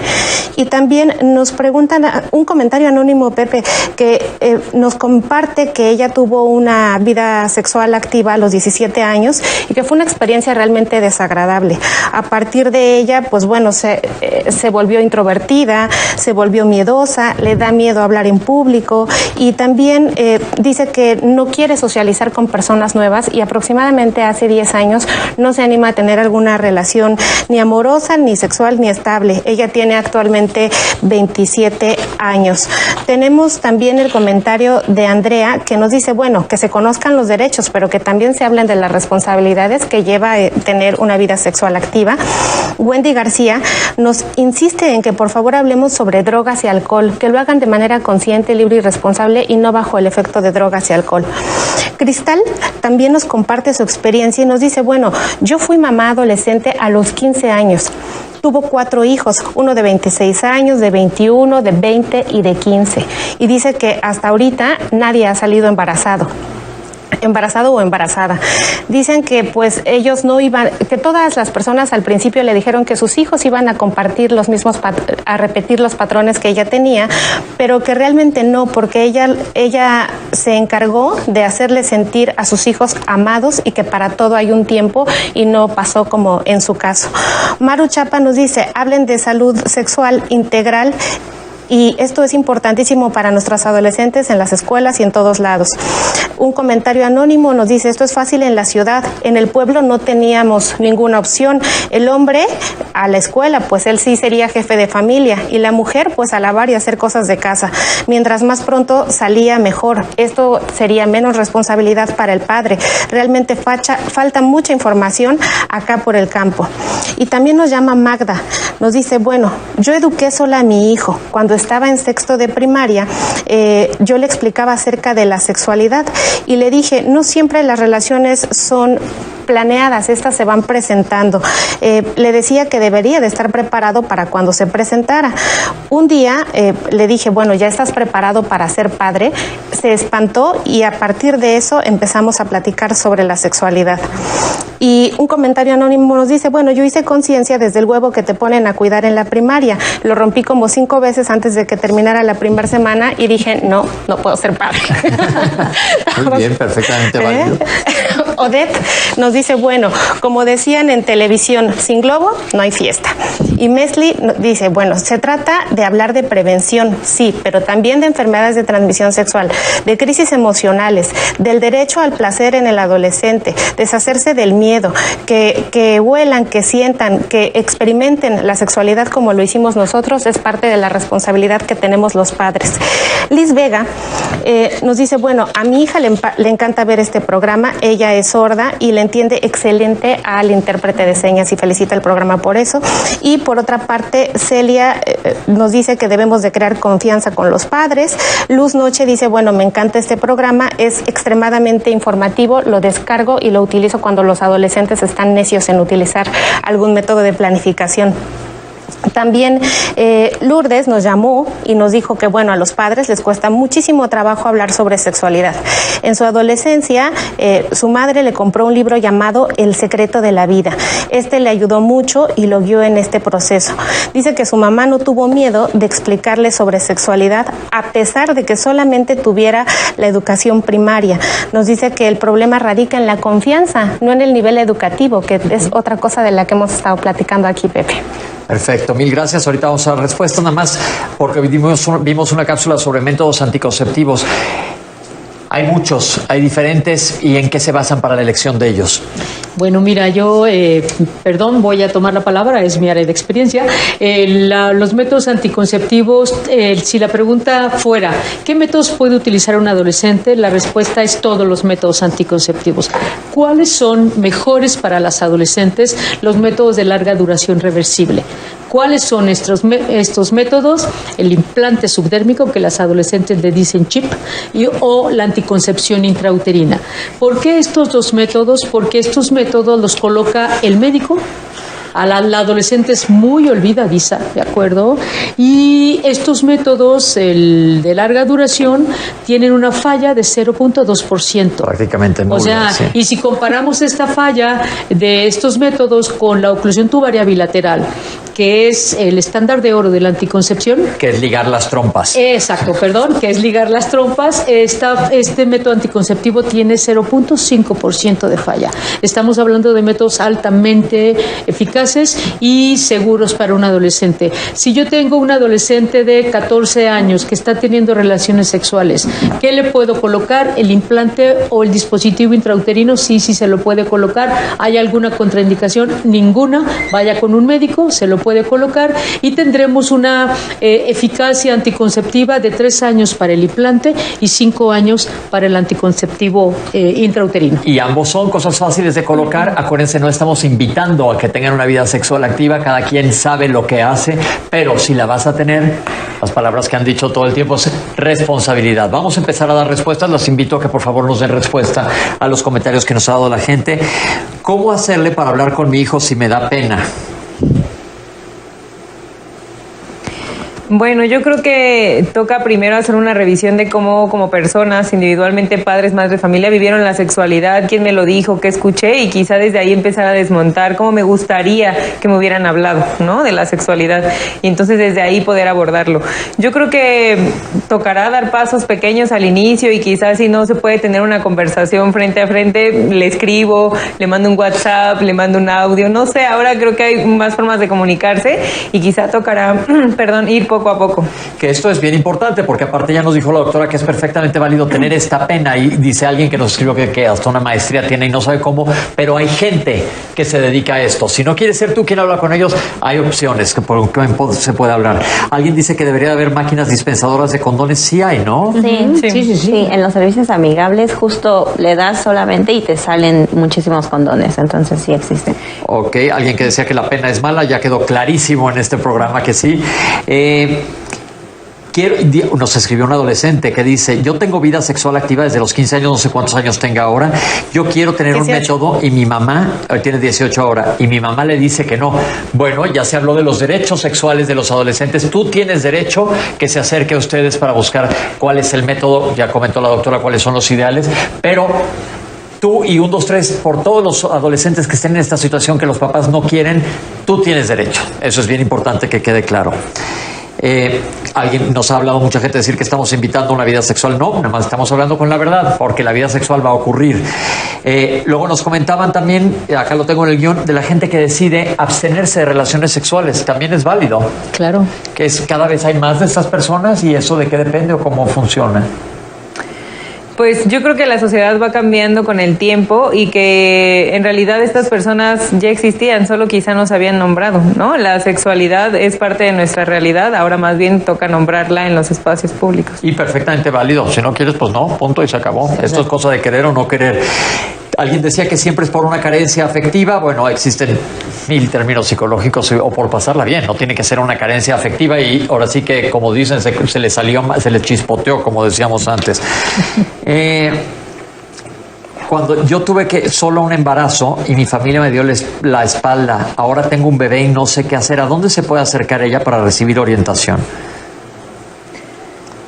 Y también nos preguntan un comentario anónimo, Pepe, que nos comparte que ella tuvo una vida sexual activa a los 17 años y que fue una experiencia realmente desagradable. A partir de ella, pues bueno, se volvió introvertida, se volvió miedosa, le da miedo hablar en público y también dice que no quiere socializar con personas nuevas y aproximadamente hace 10 años no se anima a tener alguna relación ni amorosa, ni sexual, ni estable. Ella tiene actualmente 27 años. Tenemos también el comentario de Andrea que nos dice, bueno, que se conozcan los derechos, pero que también se hablen de las responsabilidades que lleva tener una vida sexual activa. Wendy García nos insiste en que por favor hablemos sobre drogas y alcohol, que lo hagan de manera consciente, libre y responsable y no bajo el efecto de drogas y alcohol. Cristal también nos comparte su experiencia y nos dice, bueno, yo fui mamá adolescente a los 15 años. Tuvo 4 hijos, uno de 26 años, de 21, de 20 y de 15. Y dice que hasta ahorita nadie ha salido embarazado o embarazada. Dicen que pues ellos no iban, que todas las personas al principio le dijeron que sus hijos iban a compartir los mismos, a repetir los patrones que ella tenía, pero que realmente no, porque ella se encargó de hacerle sentir a sus hijos amados y que para todo hay un tiempo y no pasó como en su caso. Maru Chapa nos dice, hablen de salud sexual integral. Y esto es importantísimo para nuestros adolescentes en las escuelas y en todos lados. Un comentario anónimo nos dice, esto es fácil en la ciudad, en el pueblo no teníamos ninguna opción. El hombre a la escuela, pues él sí sería jefe de familia, y la mujer pues a lavar y hacer cosas de casa. Mientras más pronto salía, mejor. Esto sería menos responsabilidad para el padre. Realmente falta mucha información acá por el campo. Y también nos llama Magda, nos dice, bueno, yo eduqué sola a mi hijo. Cuando estaba en 6º de primaria, yo le explicaba acerca de la sexualidad y le dije, no siempre las relaciones son planeadas, estas se van presentando. Le decía que debería de estar preparado para cuando se presentara. Un día le dije, bueno, ya estás preparado para ser padre. Se espantó y a partir de eso empezamos a platicar sobre la sexualidad. Y un comentario anónimo nos dice, bueno, yo hice conciencia desde el huevo que te ponen a cuidar en la primaria. Lo rompí como 5 veces antes de que terminara la primera semana y dije, no puedo ser padre. Muy bien, perfectamente válido. Odette nos dice, bueno, como decían en televisión, sin globo no hay fiesta. Y Mesli dice, bueno, se trata de hablar de prevención, sí, pero también de enfermedades de transmisión sexual, de crisis emocionales, del derecho al placer en el adolescente, deshacerse del miedo, que huelan, que sientan, que experimenten la sexualidad como lo hicimos nosotros, es parte de la responsabilidad que tenemos los padres. Liz Vega nos dice, bueno, a mi hija le encanta ver este programa, ella es sorda y le entiende excelente al intérprete de señas y felicita el programa por eso. Y por otra parte, Celia nos dice que debemos de crear confianza con los padres. Luz Noche dice, bueno, me encanta este programa, es extremadamente informativo, lo descargo y lo utilizo cuando los adolescentes están necios en utilizar algún método de planificación. También Lourdes nos llamó y nos dijo que, bueno, a los padres les cuesta muchísimo trabajo hablar sobre sexualidad. En su adolescencia, su madre le compró un libro llamado El secreto de la vida. Este le ayudó mucho y lo guió en este proceso. Dice que su mamá no tuvo miedo de explicarle sobre sexualidad, a pesar de que solamente tuviera la educación primaria. Nos dice que el problema radica en la confianza, no en el nivel educativo, que es otra cosa de la que hemos estado platicando aquí, Pepe. Perfecto, mil gracias. Ahorita vamos a dar respuesta, nada más porque vimos una cápsula sobre métodos anticonceptivos. Hay muchos, hay diferentes, ¿y en qué se basan para la elección de ellos? Bueno, mira, yo, voy a tomar la palabra, es mi área de experiencia. Los métodos anticonceptivos, si la pregunta fuera, ¿qué métodos puede utilizar un adolescente? La respuesta es todos los métodos anticonceptivos. ¿Cuáles son mejores para las adolescentes? Los métodos de larga duración reversible. ¿Cuáles son estos métodos? El implante subdérmico, que las adolescentes le dicen chip, o la anticoncepción intrauterina. ¿Por qué estos dos métodos? Porque estos métodos los coloca el médico la adolescente es muy olvidadiza, ¿de acuerdo? Y estos métodos de larga duración tienen una falla de 0.2%. Prácticamente nula. O sea, sí. y si comparamos esta falla de estos métodos con la oclusión tubaria bilateral, que es el estándar de oro de la anticoncepción. Que es ligar las trompas. Exacto, perdón, que es ligar las trompas. Este método anticonceptivo tiene 0.5% de falla. Estamos hablando de métodos altamente eficaces y seguros para un adolescente. Si yo tengo un adolescente de 14 años que está teniendo relaciones sexuales, ¿qué le puedo colocar? ¿El implante o el dispositivo intrauterino? Sí se lo puede colocar. ¿Hay alguna contraindicación? Ninguna. Vaya con un médico, se lo puede colocar y tendremos una eficacia anticonceptiva de 3 años para el implante y 5 años para el anticonceptivo intrauterino. Y ambos son cosas fáciles de colocar. Acuérdense, no estamos invitando a que tengan una vida sexual activa, cada quien sabe lo que hace, pero si la vas a tener, las palabras que han dicho todo el tiempo es responsabilidad. Vamos a empezar a dar respuestas. Los invito a que por favor nos den respuesta a los comentarios que nos ha dado la gente. ¿Cómo hacerle para hablar con mi hijo si me da pena? Bueno, yo creo que toca primero hacer una revisión de cómo como personas, individualmente, padres, madres, familia, vivieron la sexualidad, quién me lo dijo, qué escuché, y quizá desde ahí empezar a desmontar cómo me gustaría que me hubieran hablado, ¿no?, de la sexualidad, y entonces desde ahí poder abordarlo. Yo creo que tocará dar pasos pequeños al inicio, y quizás si no se puede tener una conversación frente a frente, le escribo, le mando un WhatsApp, le mando un audio, no sé, ahora creo que hay más formas de comunicarse, y quizá tocará, ir poco a poco. Que esto es bien importante, porque aparte ya nos dijo la doctora que es perfectamente válido tener esta pena, y dice alguien que nos escribió que hasta una maestría tiene y no sabe cómo, pero hay gente que se dedica a esto. Si no quieres ser tú quien habla con ellos, hay opciones que por que se puede hablar. Alguien dice que debería haber máquinas dispensadoras de condones. Sí hay, ¿no? Sí. En los servicios amigables justo le das solamente y te salen muchísimos condones, entonces sí existen. Ok, alguien que decía que la pena es mala, ya quedó clarísimo en este programa que sí. Nos escribió un adolescente que dice: yo tengo vida sexual activa desde los 15 años, no sé cuántos años tenga ahora, yo quiero tener 18. Un método, y mi mamá, tiene 18 ahora, y mi mamá le dice que no. Bueno, ya se habló de los derechos sexuales de los adolescentes, tú tienes derecho que se acerque a ustedes para buscar cuál es el método, ya comentó la doctora cuáles son los ideales, pero tú y 1, 2, 3, por todos los adolescentes que estén en esta situación que los papás no quieren, tú tienes derecho. Eso es bien importante que quede claro. Alguien nos ha hablado, mucha gente, decir que estamos invitando a una vida sexual. No, nada más estamos hablando con la verdad, porque la vida sexual va a ocurrir. Luego nos comentaban también, acá lo tengo en el guión, de la gente que decide abstenerse de relaciones sexuales. También es válido. Claro. Que es cada vez hay más de estas personas, y eso de qué depende o cómo funciona. Pues yo creo que la sociedad va cambiando con el tiempo, y que en realidad estas personas ya existían, solo quizá no se habían nombrado, ¿no? La sexualidad es parte de nuestra realidad, ahora más bien toca nombrarla en los espacios públicos. Y perfectamente válido. Si no quieres, pues no, punto y se acabó. Sí, esto es cosa de querer o no querer. Alguien decía que siempre es por una carencia afectiva. Bueno, existen 1000 términos psicológicos, o por pasarla bien. No tiene que ser una carencia afectiva, y ahora sí que, como dicen, se le salió, se le chispoteó, como decíamos antes. Cuando yo tuve solo un embarazo y mi familia me dio la espalda, ahora tengo un bebé y no sé qué hacer. ¿A dónde se puede acercar ella para recibir orientación?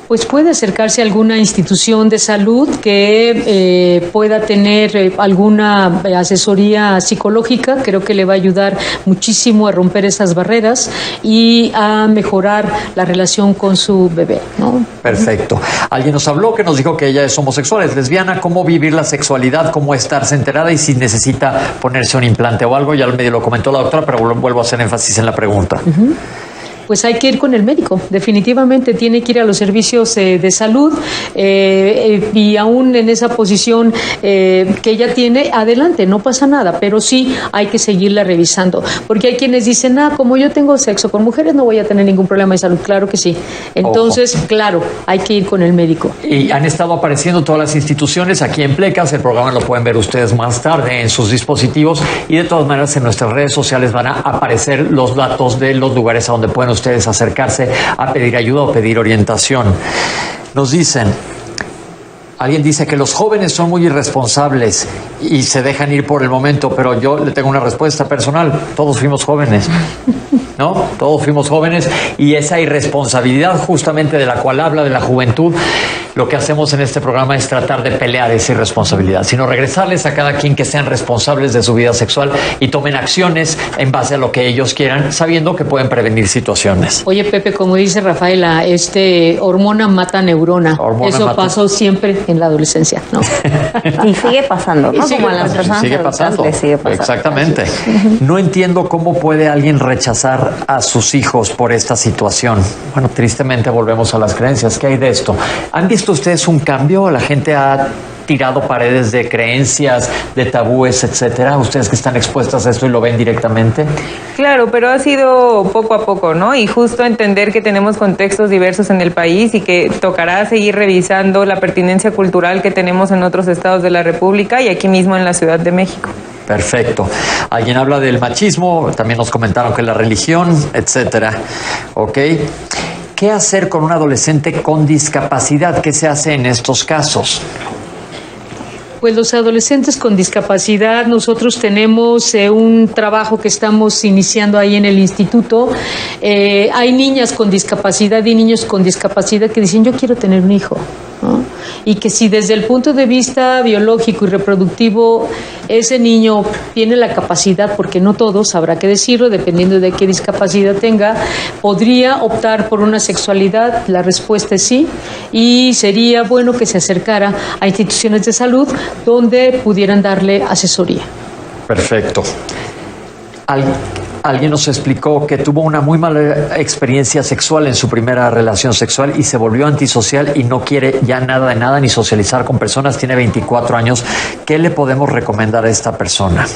Pues puede acercarse a alguna institución de salud que pueda tener alguna asesoría psicológica. Creo que le va a ayudar muchísimo a romper esas barreras y a mejorar la relación con su bebé, ¿no? Perfecto. Alguien nos habló, que nos dijo que ella es homosexual, es lesbiana. ¿Cómo vivir la sexualidad? ¿Cómo estarse enterada? Y si necesita ponerse un implante o algo. Ya medio lo comentó la doctora, pero vuelvo a hacer énfasis en la pregunta. Pues hay que ir con el médico, definitivamente tiene que ir a los servicios de salud, y aún en esa posición que ella tiene, adelante, no pasa nada, pero sí hay que seguirla revisando, porque hay quienes dicen, como yo tengo sexo con mujeres no voy a tener ningún problema de salud. Claro que sí, entonces, claro, hay que ir con el médico. Y han estado apareciendo todas las instituciones aquí en Plecas, el programa lo pueden ver ustedes más tarde en sus dispositivos, y de todas maneras en nuestras redes sociales van a aparecer los datos de los lugares a donde pueden ustedes acercarse a pedir ayuda o pedir orientación. Nos dicen, Alguien dice que los jóvenes son muy irresponsables y se dejan ir por el momento, pero yo le tengo una respuesta personal. Todos fuimos jóvenes, ¿no? Todos fuimos jóvenes y esa irresponsabilidad justamente de la cual habla de la juventud, lo que hacemos en este programa es tratar de pelear esa irresponsabilidad, sino regresarles a cada quien que sean responsables de su vida sexual y tomen acciones en base a lo que ellos quieran, sabiendo que pueden prevenir situaciones. Oye, Pepe, como dice Rafaela, hormona mata neurona. Eso pasó siempre en la adolescencia, ¿no? Y sigue pasando, ¿no? Como a las personas sigue pasando. Sigue pasando. Exactamente. No entiendo cómo puede alguien rechazar a sus hijos por esta situación. Bueno, tristemente volvemos a las creencias. ¿Qué hay de esto? ¿Han visto ustedes un cambio? La gente ha tirado paredes de creencias, de tabúes, etcétera. Ustedes que están expuestas a esto y lo ven directamente. Claro, pero ha sido poco a poco, ¿no? Y justo entender que tenemos contextos diversos en el país y que tocará seguir revisando la pertinencia cultural que tenemos en otros estados de la República y aquí mismo en la Ciudad de México. Perfecto. Alguien habla del machismo, también nos comentaron que la religión, etcétera. ¿Ok? ¿Qué hacer con un adolescente con discapacidad? ¿Qué se hace en estos casos? Pues los adolescentes con discapacidad, nosotros tenemos un trabajo que estamos iniciando ahí en el instituto. Hay niñas con discapacidad y niños con discapacidad que dicen, yo quiero tener un hijo, ¿no? Y que si desde el punto de vista biológico y reproductivo ese niño tiene la capacidad, porque no todos, habrá que decirlo, dependiendo de qué discapacidad tenga, podría optar por una sexualidad. La respuesta es sí, y sería bueno que se acercara a instituciones de salud donde pudieran darle asesoría. Perfecto. Alguien nos explicó que tuvo una muy mala experiencia sexual en su primera relación sexual y se volvió antisocial y no quiere ya nada de nada ni socializar con personas. Tiene 24 años. ¿Qué le podemos recomendar a esta persona?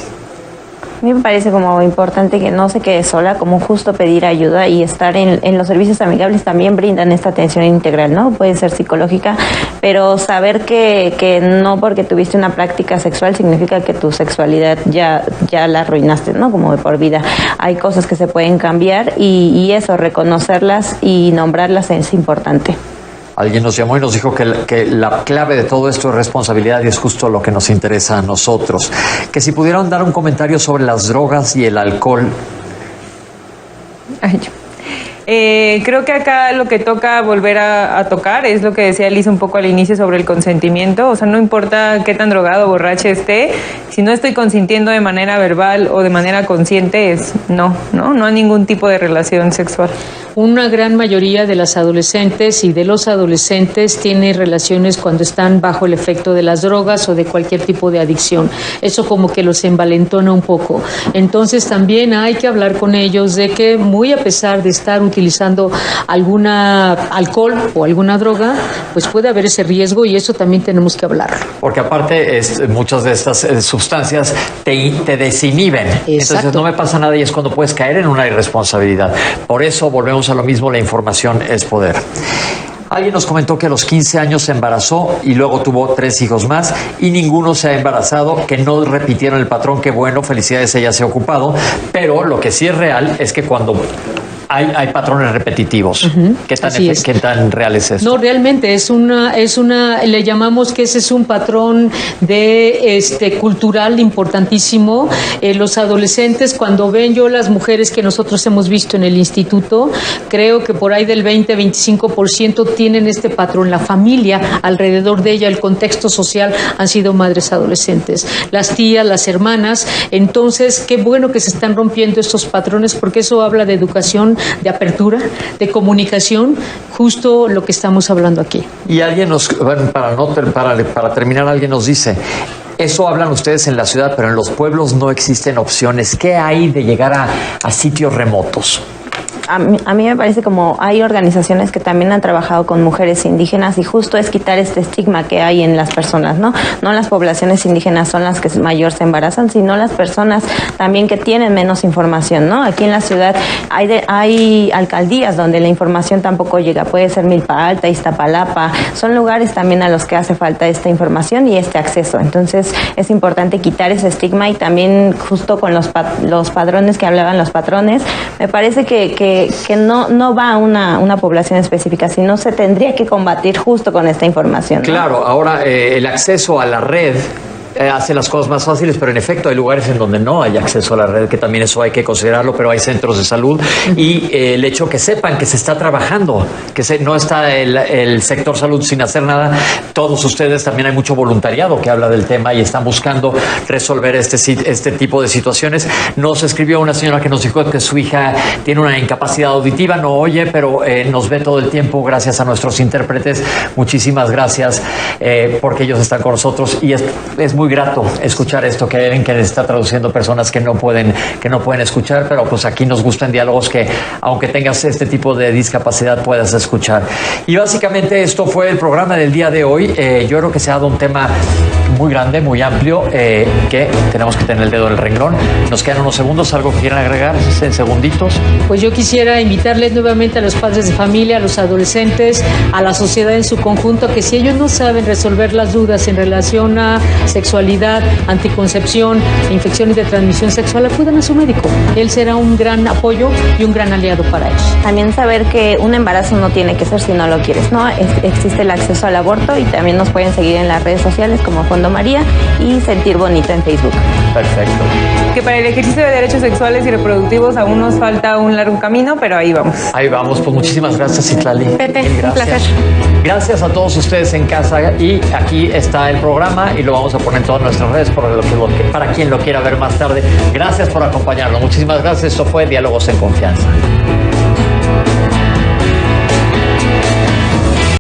A mí me parece como importante que no se quede sola, como justo pedir ayuda y estar en los servicios amigables también brindan esta atención integral, ¿no? Puede ser psicológica, pero saber que no porque tuviste una práctica sexual significa que tu sexualidad ya la arruinaste, ¿no? Como de por vida. Hay cosas que se pueden cambiar y eso, reconocerlas y nombrarlas es importante. Alguien nos llamó y nos dijo que la clave de todo esto es responsabilidad y es justo lo que nos interesa a nosotros. Que si pudieran dar un comentario sobre las drogas y el alcohol. Creo que acá lo que toca volver a tocar es lo que decía Liz un poco al inicio sobre el consentimiento. O sea, no importa qué tan drogado o borracho esté, si no estoy consintiendo de manera verbal o de manera consciente, es no hay ningún tipo de relación sexual. Una gran mayoría de las adolescentes y de los adolescentes tiene relaciones cuando están bajo el efecto de las drogas o de cualquier tipo de adicción. Eso como que los envalentona un poco. Entonces también hay que hablar con ellos de que muy a pesar de estar utilizando alguna alcohol o alguna droga, pues puede haber ese riesgo y eso también tenemos que hablar. Porque aparte muchas de estas sustancias te desinhiben. Exacto. Entonces no me pasa nada y es cuando puedes caer en una irresponsabilidad. Por eso volvemos a lo mismo, la información es poder. Alguien nos comentó que a los 15 años se embarazó y luego tuvo 3 hijos más y ninguno se ha embarazado, que no repitieron el patrón. Qué bueno, felicidades, ella se ha ocupado, pero lo que sí es real es que cuando hay patrones repetitivos. Uh-huh. ¿Qué tan real es eso? No, realmente es una, le llamamos que ese es un patrón de cultural importantísimo. Los adolescentes, cuando ven las mujeres que nosotros hemos visto en el instituto, creo que por ahí del 20-25% tienen este patrón. La familia alrededor de ella, el contexto social, han sido madres adolescentes. Las tías, las hermanas. Entonces, qué bueno que se están rompiendo estos patrones, porque eso habla de educación, de apertura, de comunicación, justo lo que estamos hablando aquí. Y alguien para terminar, alguien nos dice, eso hablan ustedes en la ciudad, pero en los pueblos no existen opciones. ¿Qué hay de llegar a sitios remotos? A mí me parece como hay organizaciones que también han trabajado con mujeres indígenas y justo es quitar este estigma que hay en las personas, ¿no? No las poblaciones indígenas son las que mayor se embarazan, sino las personas también que tienen menos información, ¿no? Aquí en la ciudad hay alcaldías donde la información tampoco llega, puede ser Milpa Alta, Iztapalapa, son lugares también a los que hace falta esta información y este acceso. Entonces es importante quitar ese estigma y también justo con los padrones que hablaban los patrones, me parece que que no va a una población específica, sino se tendría que combatir justo con esta información, ¿no? Claro, ahora el acceso a la red hace las cosas más fáciles, pero en efecto hay lugares en donde no hay acceso a la red, que también eso hay que considerarlo, pero hay centros de salud y el hecho que sepan que se está trabajando, que no está el sector salud sin hacer nada. Todos ustedes, también hay mucho voluntariado que habla del tema y están buscando resolver este tipo de situaciones. Nos escribió una señora que nos dijo que su hija tiene una incapacidad auditiva, no oye, pero nos ve todo el tiempo gracias a nuestros intérpretes. Muchísimas gracias porque ellos están con nosotros y es muy grato escuchar esto, que ven que está traduciendo personas que no pueden escuchar, pero pues aquí nos gustan diálogos que aunque tengas este tipo de discapacidad puedas escuchar. Y básicamente esto fue el programa del día de hoy. Yo creo que se ha dado un tema muy grande, muy amplio, que tenemos que tener el dedo en el renglón. Nos quedan unos segundos, algo que quieran agregar en segunditos. Pues yo quisiera invitarles nuevamente a los padres de familia, a los adolescentes, a la sociedad en su conjunto, que si ellos no saben resolver las dudas en relación a sexualidad, anticoncepción, infecciones de transmisión sexual, acudan a su médico. Él será un gran apoyo y un gran aliado para ellos. También saber que un embarazo no tiene que ser si no lo quieres, ¿no? Existe el acceso al aborto y también nos pueden seguir en las redes sociales como Fondo María y Sentir Bonito en Facebook. Perfecto. Que para el ejercicio de derechos sexuales y reproductivos aún nos falta un largo camino, pero ahí vamos. Ahí vamos, pues muchísimas gracias, Citlali. Pepe, un placer. Gracias a todos ustedes en casa y aquí está el programa y lo vamos a poner en todas nuestras redes para quien lo quiera ver más tarde. Gracias por acompañarnos. Muchísimas gracias. Esto fue Diálogos en Confianza.